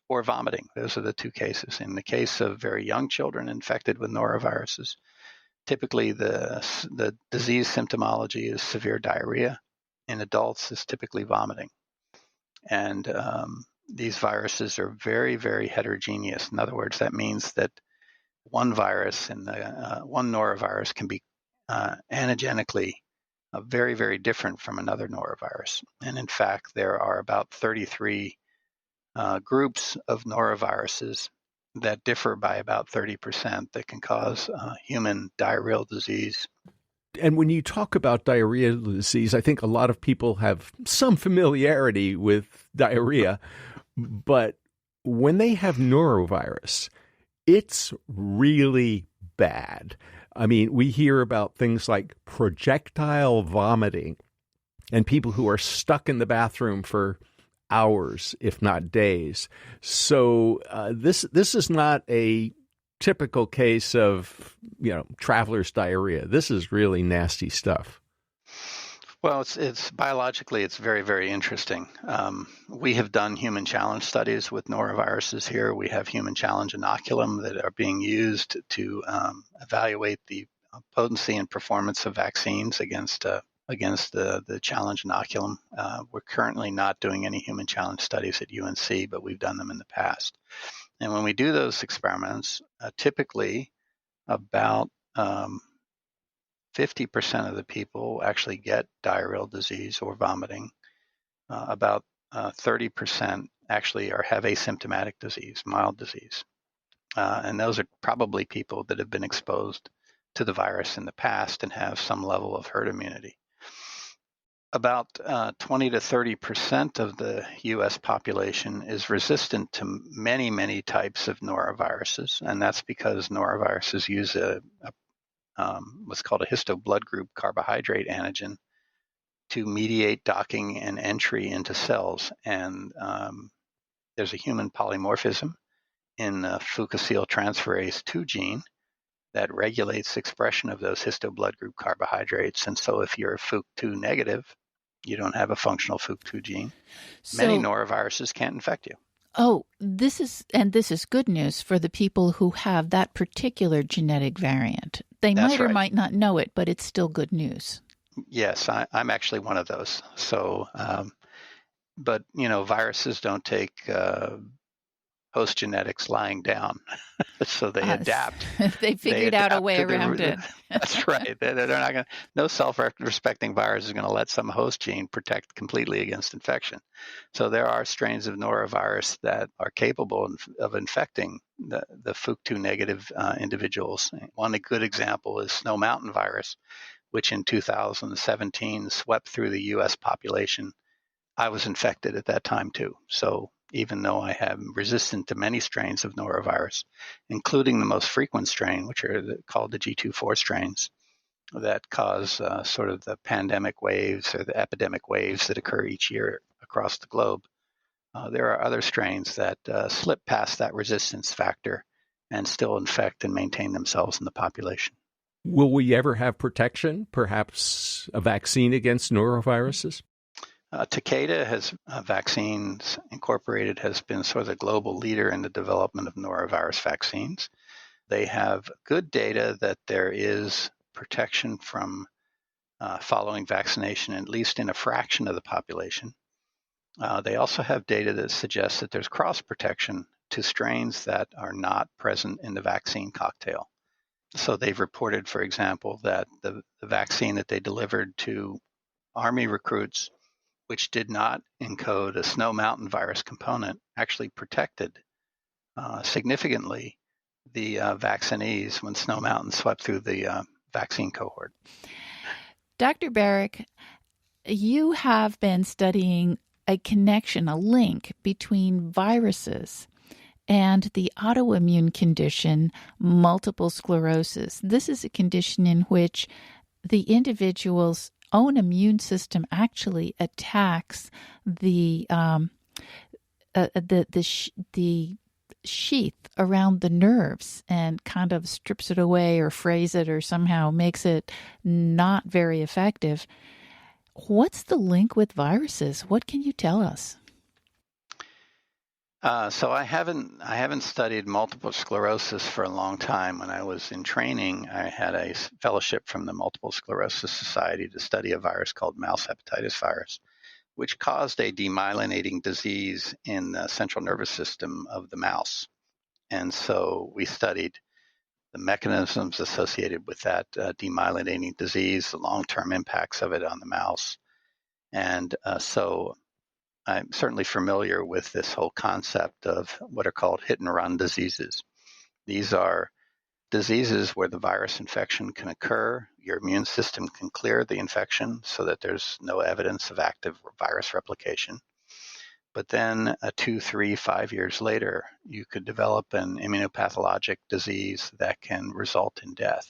or vomiting. Those are the two cases. In the case of very young children infected with noroviruses, typically the disease symptomology is severe diarrhea. In adults, is typically vomiting. And these viruses are very, very heterogeneous. In other words, that means that one virus one norovirus can be antigenically very, very different from another norovirus. And in fact, there are about 33 groups of noroviruses that differ by about 30% that can cause human diarrheal disease. And when you talk about diarrhea disease, I think a lot of people have some familiarity with diarrhea, but when they have norovirus, it's really bad. I mean, we hear about things like projectile vomiting and people who are stuck in the bathroom for hours, if not days. So this is not a typical case of, traveler's diarrhea. This is really nasty stuff. Well, it's biologically, it's very, very interesting. We have done human challenge studies with noroviruses here. We have human challenge inoculum that are being used to evaluate the potency and performance of vaccines against the challenge inoculum. We're currently not doing any human challenge studies at UNC, but we've done them in the past. And when we do those experiments, typically about 50% of the people actually get diarrheal disease or vomiting. About 30% actually have asymptomatic disease, mild disease. And those are probably people that have been exposed to the virus in the past and have some level of herd immunity. About 20 to 30% of the U.S. population is resistant to many, many types of noroviruses, and that's because noroviruses use a what's called a histoblood group carbohydrate antigen to mediate docking and entry into cells. And there's a human polymorphism in the fucosyl-transferase 2 gene that regulates expression of those histoblood group carbohydrates. And so if you're FUC2 negative, you don't have a functional FUC2 gene. Many noroviruses can't infect you. Oh, this is good news for the people who have that particular genetic variant. They might or might not know it, but it's still good news. Yes, I'm actually one of those. So, but, viruses don't take host genetics lying down. So they adapt. They figured out a way around it. That's right. They're not going to, no self-respecting virus is going to let some host gene protect completely against infection. So there are strains of norovirus that are capable of infecting the FUC2 negative individuals. One good example is Snow Mountain virus, which in 2017 swept through the U.S. population. I was infected at that time too. So even though I am resistant to many strains of norovirus, including the most frequent strain, which are called the G24 strains that cause sort of the pandemic waves or the epidemic waves that occur each year across the globe, there are other strains that slip past that resistance factor and still infect and maintain themselves in the population. Will we ever have protection, perhaps a vaccine against noroviruses? Takeda has Vaccines Incorporated has been sort of the global leader in the development of norovirus vaccines. They have good data that there is protection from following vaccination, at least in a fraction of the population. They also have data that suggests that there's cross protection to strains that are not present in the vaccine cocktail. So they've reported, for example, that the vaccine that they delivered to Army recruits, which did not encode a Snow Mountain virus component, actually protected significantly the vaccinees when Snow Mountain swept through the vaccine cohort. Dr. Baric, you have been studying a connection, a link between viruses and the autoimmune condition multiple sclerosis. This is a condition in which the individual's own immune system actually attacks the sheath around the nerves and kind of strips it away or frays it or somehow makes it not very effective. What's the link with viruses? What can you tell us? So I haven't studied multiple sclerosis for a long time. When I was in training, I had a fellowship from the Multiple Sclerosis Society to study a virus called mouse hepatitis virus, which caused a demyelinating disease in the central nervous system of the mouse. And so we studied the mechanisms associated with that demyelinating disease, the long-term impacts of it on the mouse. And so I'm certainly familiar with this whole concept of what are called hit-and-run diseases. These are diseases where the virus infection can occur. Your immune system can clear the infection so that there's no evidence of active virus replication. But then 2, 3, 5 years later, you could develop an immunopathologic disease that can result in death.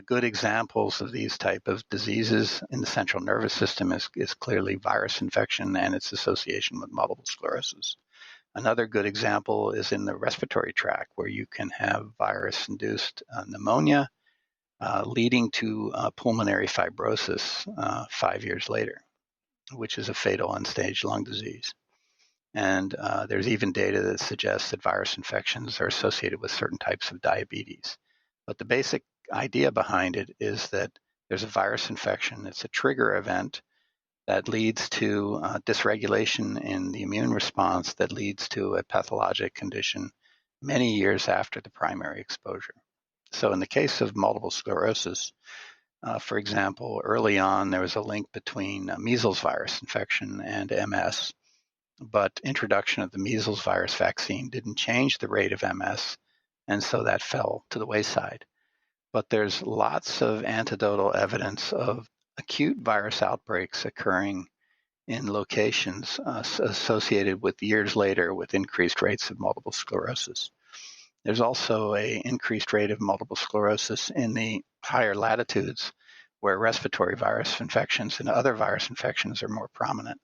Good examples of these type of diseases in the central nervous system is clearly virus infection and its association with multiple sclerosis. Another good example is in the respiratory tract, where you can have virus-induced pneumonia leading to pulmonary fibrosis 5 years later, which is a fatal end-stage lung disease. And there's even data that suggests that virus infections are associated with certain types of diabetes. But the basic idea behind it is that there's a virus infection. It's a trigger event that leads to dysregulation in the immune response that leads to a pathologic condition many years after the primary exposure. So in the case of multiple sclerosis, for example, early on there was a link between measles virus infection and MS, but introduction of the measles virus vaccine didn't change the rate of MS, and so that fell to the wayside. But there's lots of anecdotal evidence of acute virus outbreaks occurring in locations associated with years later with increased rates of multiple sclerosis. There's also an increased rate of multiple sclerosis in the higher latitudes where respiratory virus infections and other virus infections are more prominent.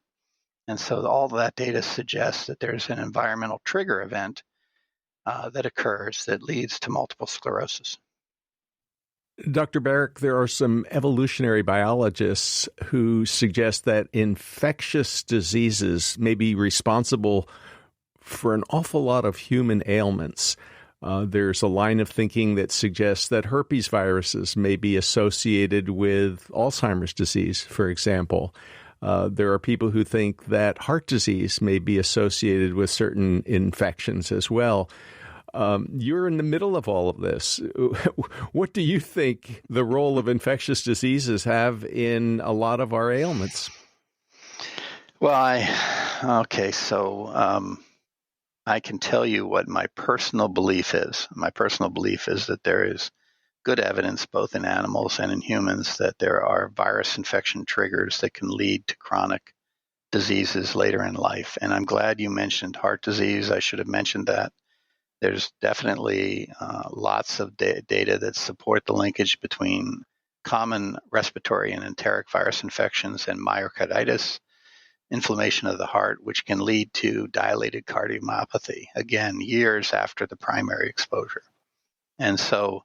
And so all of that data suggests that there's an environmental trigger event that occurs that leads to multiple sclerosis. Dr. Baric, there are some evolutionary biologists who suggest that infectious diseases may be responsible for an awful lot of human ailments. There's a line of thinking that suggests that herpes viruses may be associated with Alzheimer's disease, for example. There are people who think that heart disease may be associated with certain infections as well. You're in the middle of all of this. What do you think the role of infectious diseases have in a lot of our ailments? Well, I can tell you what my personal belief is. My personal belief is that there is good evidence, both in animals and in humans, that there are virus infection triggers that can lead to chronic diseases later in life. And I'm glad you mentioned heart disease. I should have mentioned that. There's definitely lots of data that support the linkage between common respiratory and enteric virus infections and myocarditis, inflammation of the heart, which can lead to dilated cardiomyopathy, again, years after the primary exposure. And so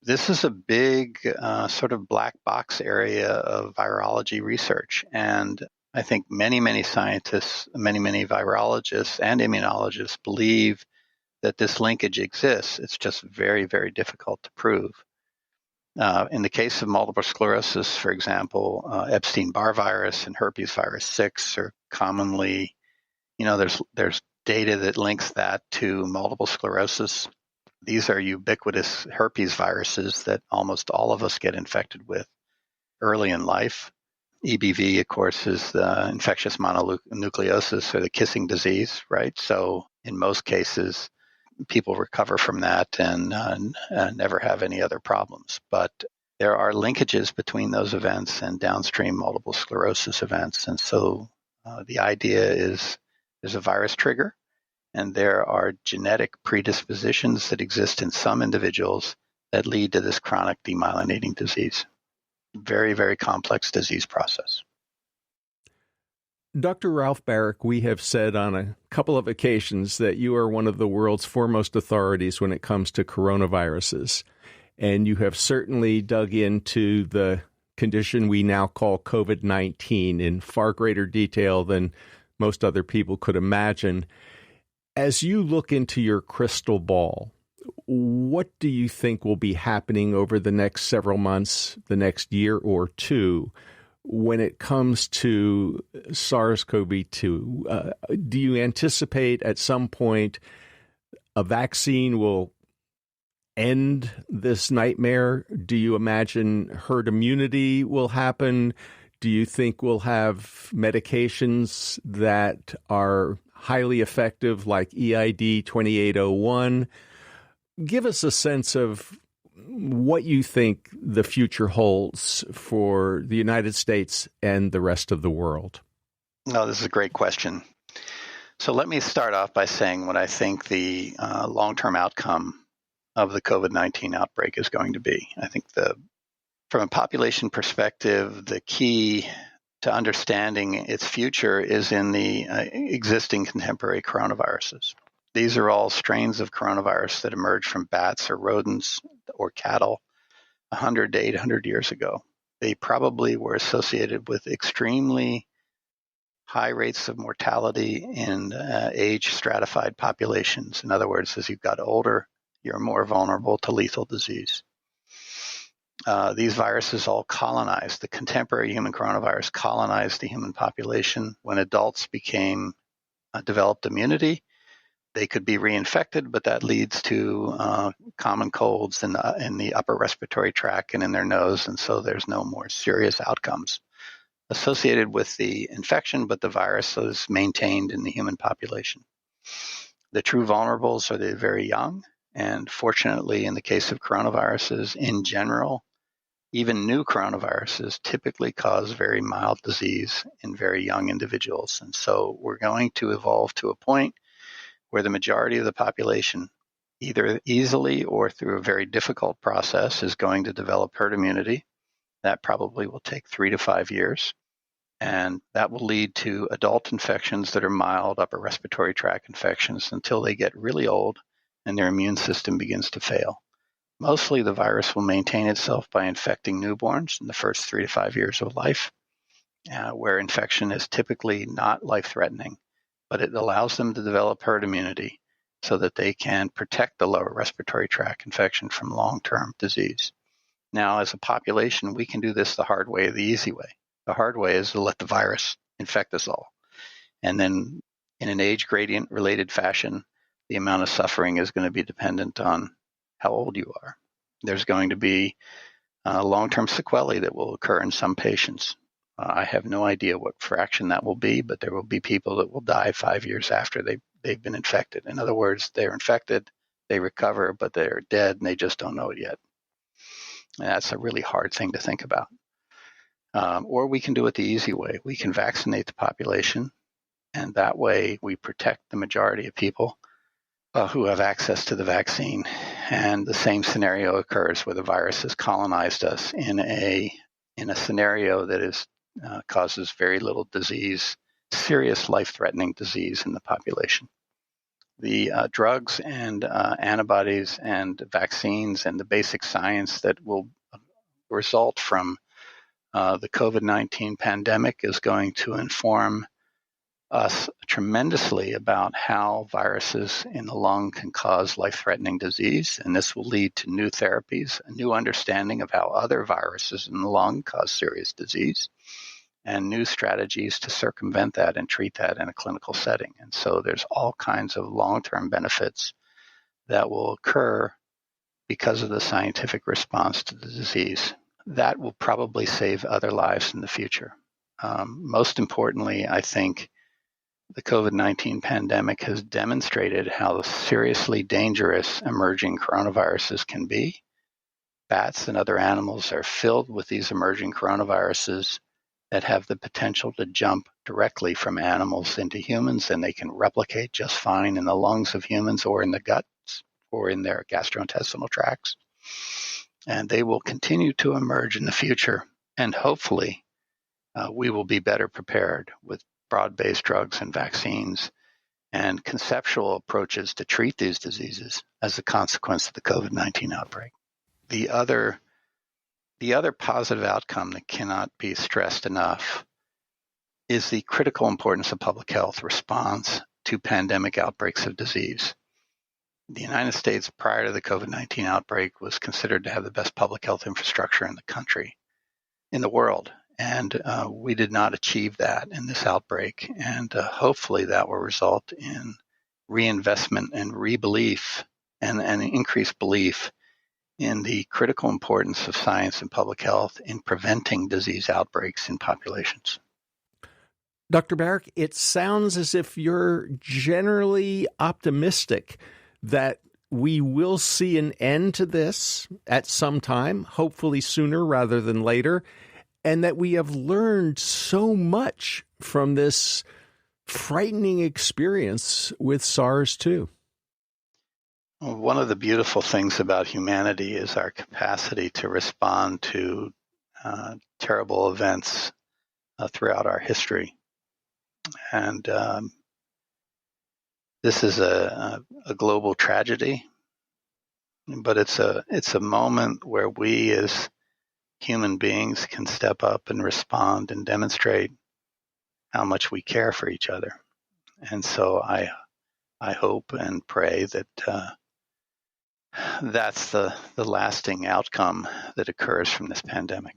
this is a big sort of black box area of virology research. And I think many scientists, many virologists and immunologists believe that this linkage exists. It's just very, very difficult to prove. In the case of multiple sclerosis, for example, Epstein-Barr virus and herpes virus 6 are commonly, there's data that links that to multiple sclerosis. These are ubiquitous herpes viruses that almost all of us get infected with early in life. EBV, of course, is the infectious mononucleosis or the kissing disease, right? So in most cases, people recover from that and never have any other problems. But there are linkages between those events and downstream multiple sclerosis events. And so the idea is there's a virus trigger, and there are genetic predispositions that exist in some individuals that lead to this chronic demyelinating disease. Very, very complex disease process. Dr. Ralph Baric, we have said on a couple of occasions that you are one of the world's foremost authorities when it comes to coronaviruses. And you have certainly dug into the condition we now call COVID-19 in far greater detail than most other people could imagine. As you look into your crystal ball, what do you think will be happening over the next several months, the next year or two, when it comes to SARS-CoV-2? Do you anticipate at some point a vaccine will end this nightmare? Do you imagine herd immunity will happen? Do you think we'll have medications that are highly effective like EID 2801? Give us a sense of what you think the future holds for the United States and the rest of the world. No, this is a great question. So let me start off by saying what I think the long-term outcome of the COVID-19 outbreak is going to be. I think from a population perspective, the key to understanding its future is in the existing contemporary coronaviruses. These are all strains of coronavirus that emerged from bats or rodents or cattle 100 to 800 years ago. They probably were associated with extremely high rates of mortality in age-stratified populations. In other words, as you've got older, you're more vulnerable to lethal disease. These viruses all colonized. The contemporary human coronavirus colonized the human population. When adults developed immunity, they could be reinfected, but that leads to common colds in the upper respiratory tract and in their nose, and so there's no more serious outcomes associated with the infection, but the virus is maintained in the human population. The true vulnerables are the very young, and fortunately, in the case of coronaviruses in general, even new coronaviruses typically cause very mild disease in very young individuals. And so we're going to evolve to a point where the majority of the population either easily or through a very difficult process, is going to develop herd immunity. That probably will take 3 to 5 years. And that will lead to adult infections that are mild upper respiratory tract infections until they get really old and their immune system begins to fail. Mostly the virus will maintain itself by infecting newborns in the first 3 to 5 years of life, where infection is typically not life-threatening, but it allows them to develop herd immunity so that they can protect the lower respiratory tract infection from long-term disease. Now, as a population, we can do this the hard way or the easy way. The hard way is to let the virus infect us all. And then in an age gradient related fashion, the amount of suffering is going to be dependent on how old you are. There's going to be long-term sequelae that will occur in some patients. I have no idea what fraction that will be, but there will be people that will die 5 years after they've been infected. In other words, they're infected, they recover, but they're dead and they just don't know it yet. And that's a really hard thing to think about. Or we can do it the easy way. We can vaccinate the population, and that way we protect the majority of people who have access to the vaccine. And the same scenario occurs where the virus has colonized us in a scenario that is causes very little disease, serious life-threatening disease in the population. The drugs and antibodies and vaccines and the basic science that will result from the COVID-19 pandemic is going to inform us tremendously about how viruses in the lung can cause life-threatening disease, and this will lead to new therapies, a new understanding of how other viruses in the lung cause serious disease, and new strategies to circumvent that and treat that in a clinical setting. And so there's all kinds of long-term benefits that will occur because of the scientific response to the disease. That will probably save other lives in the future. Most importantly, I think the COVID-19 pandemic has demonstrated how seriously dangerous emerging coronaviruses can be. Bats and other animals are filled with these emerging coronaviruses that have the potential to jump directly from animals into humans, and they can replicate just fine in the lungs of humans or in the guts or in their gastrointestinal tracts. And they will continue to emerge in the future, and hopefully we will be better prepared with broad-based drugs and vaccines and conceptual approaches to treat these diseases as a consequence of the COVID-19 outbreak. The other positive outcome that cannot be stressed enough is the critical importance of public health response to pandemic outbreaks of disease. The United States, prior to the COVID-19 outbreak, was considered to have the best public health infrastructure in the country, in the world. And we did not achieve that in this outbreak. And hopefully that will result in reinvestment and rebelief and increased belief in the critical importance of science and public health in preventing disease outbreaks in populations. Dr. Baric, it sounds as if you're generally optimistic that we will see an end to this at some time, hopefully sooner rather than later, and that we have learned so much from this frightening experience with SARS-2. One of the beautiful things about humanity is our capacity to respond to terrible events throughout our history. And this is a global tragedy, but it's a moment where we as human beings can step up and respond and demonstrate how much we care for each other. And so I hope and pray that that's the lasting outcome that occurs from this pandemic.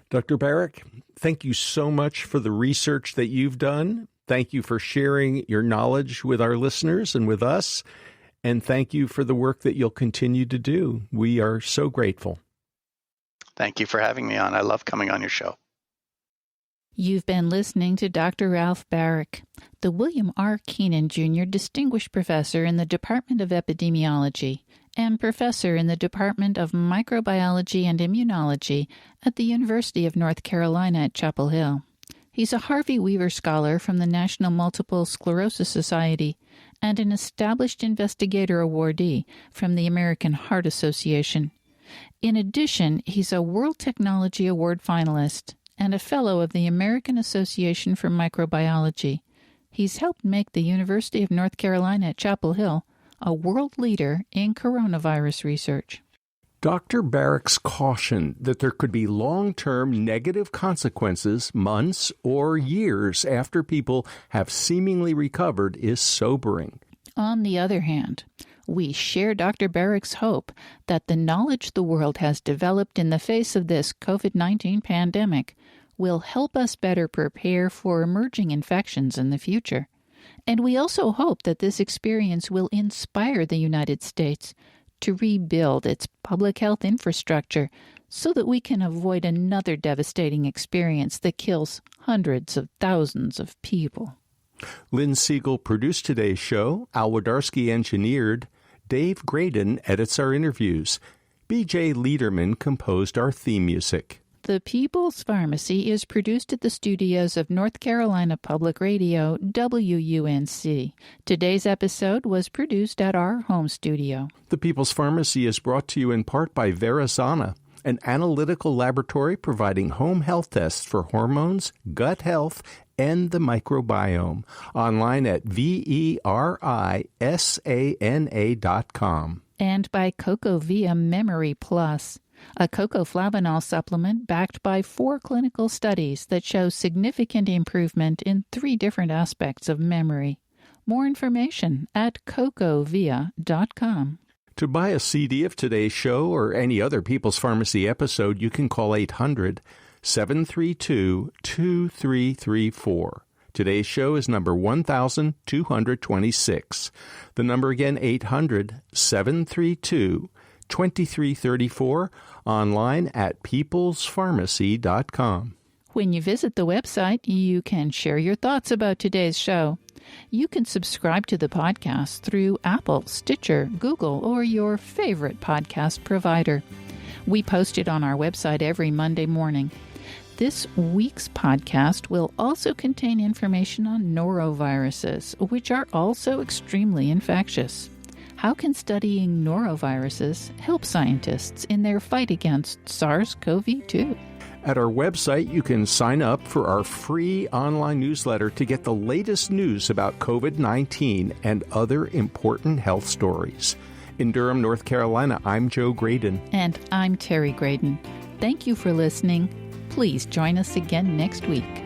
Dr. Baric, thank you so much for the research that you've done. Thank you for sharing your knowledge with our listeners and with us. And thank you for the work that you'll continue to do. We are so grateful. Thank you for having me on. I love coming on your show. You've been listening to Dr. Ralph Baric, the William R. Keenan Jr. Distinguished Professor in the Department of Epidemiology and Professor in the Department of Microbiology and Immunology at the University of North Carolina at Chapel Hill. He's a Harvey Weaver Scholar from the National Multiple Sclerosis Society and an established investigator awardee from the American Heart Association. In addition, he's a World Technology Award finalist and a fellow of the American Association for Microbiology. He's helped make the University of North Carolina at Chapel Hill a world leader in coronavirus research. Dr. Baric's caution that there could be long-term negative consequences months or years after people have seemingly recovered is sobering. On the other hand, we share Dr. Baric's hope that the knowledge the world has developed in the face of this COVID-19 pandemic will help us better prepare for emerging infections in the future. And we also hope that this experience will inspire the United States to rebuild its public health infrastructure so that we can avoid another devastating experience that kills hundreds of thousands of people. Lynn Siegel produced today's show. Al Wodarski engineered. Dave Graydon edits our interviews. B.J. Liederman composed our theme music. The People's Pharmacy is produced at the studios of North Carolina Public Radio, WUNC. Today's episode was produced at our home studio. The People's Pharmacy is brought to you in part by Verizana, an analytical laboratory providing home health tests for hormones, gut health, and the microbiome. Online at verisana.com. And by CocoVia Memory Plus, a cocoflavanol supplement backed by 4 clinical studies that show significant improvement in 3 different aspects of memory. More information at cocovia.com. To buy a CD of today's show or any other People's Pharmacy episode, you can call 800-732-2334. Today's show is number 1226. The number again, 800-732-2334, online at peoplespharmacy.com. When you visit the website, you can share your thoughts about today's show. You can subscribe to the podcast through Apple, Stitcher, Google, or your favorite podcast provider. We post it on our website every Monday morning. This week's podcast will also contain information on noroviruses, which are also extremely infectious. How can studying noroviruses help scientists in their fight against SARS-CoV-2? At our website, you can sign up for our free online newsletter to get the latest news about COVID-19 and other important health stories. In Durham, North Carolina, I'm Joe Graydon. And I'm Terry Graydon. Thank you for listening. Please join us again next week.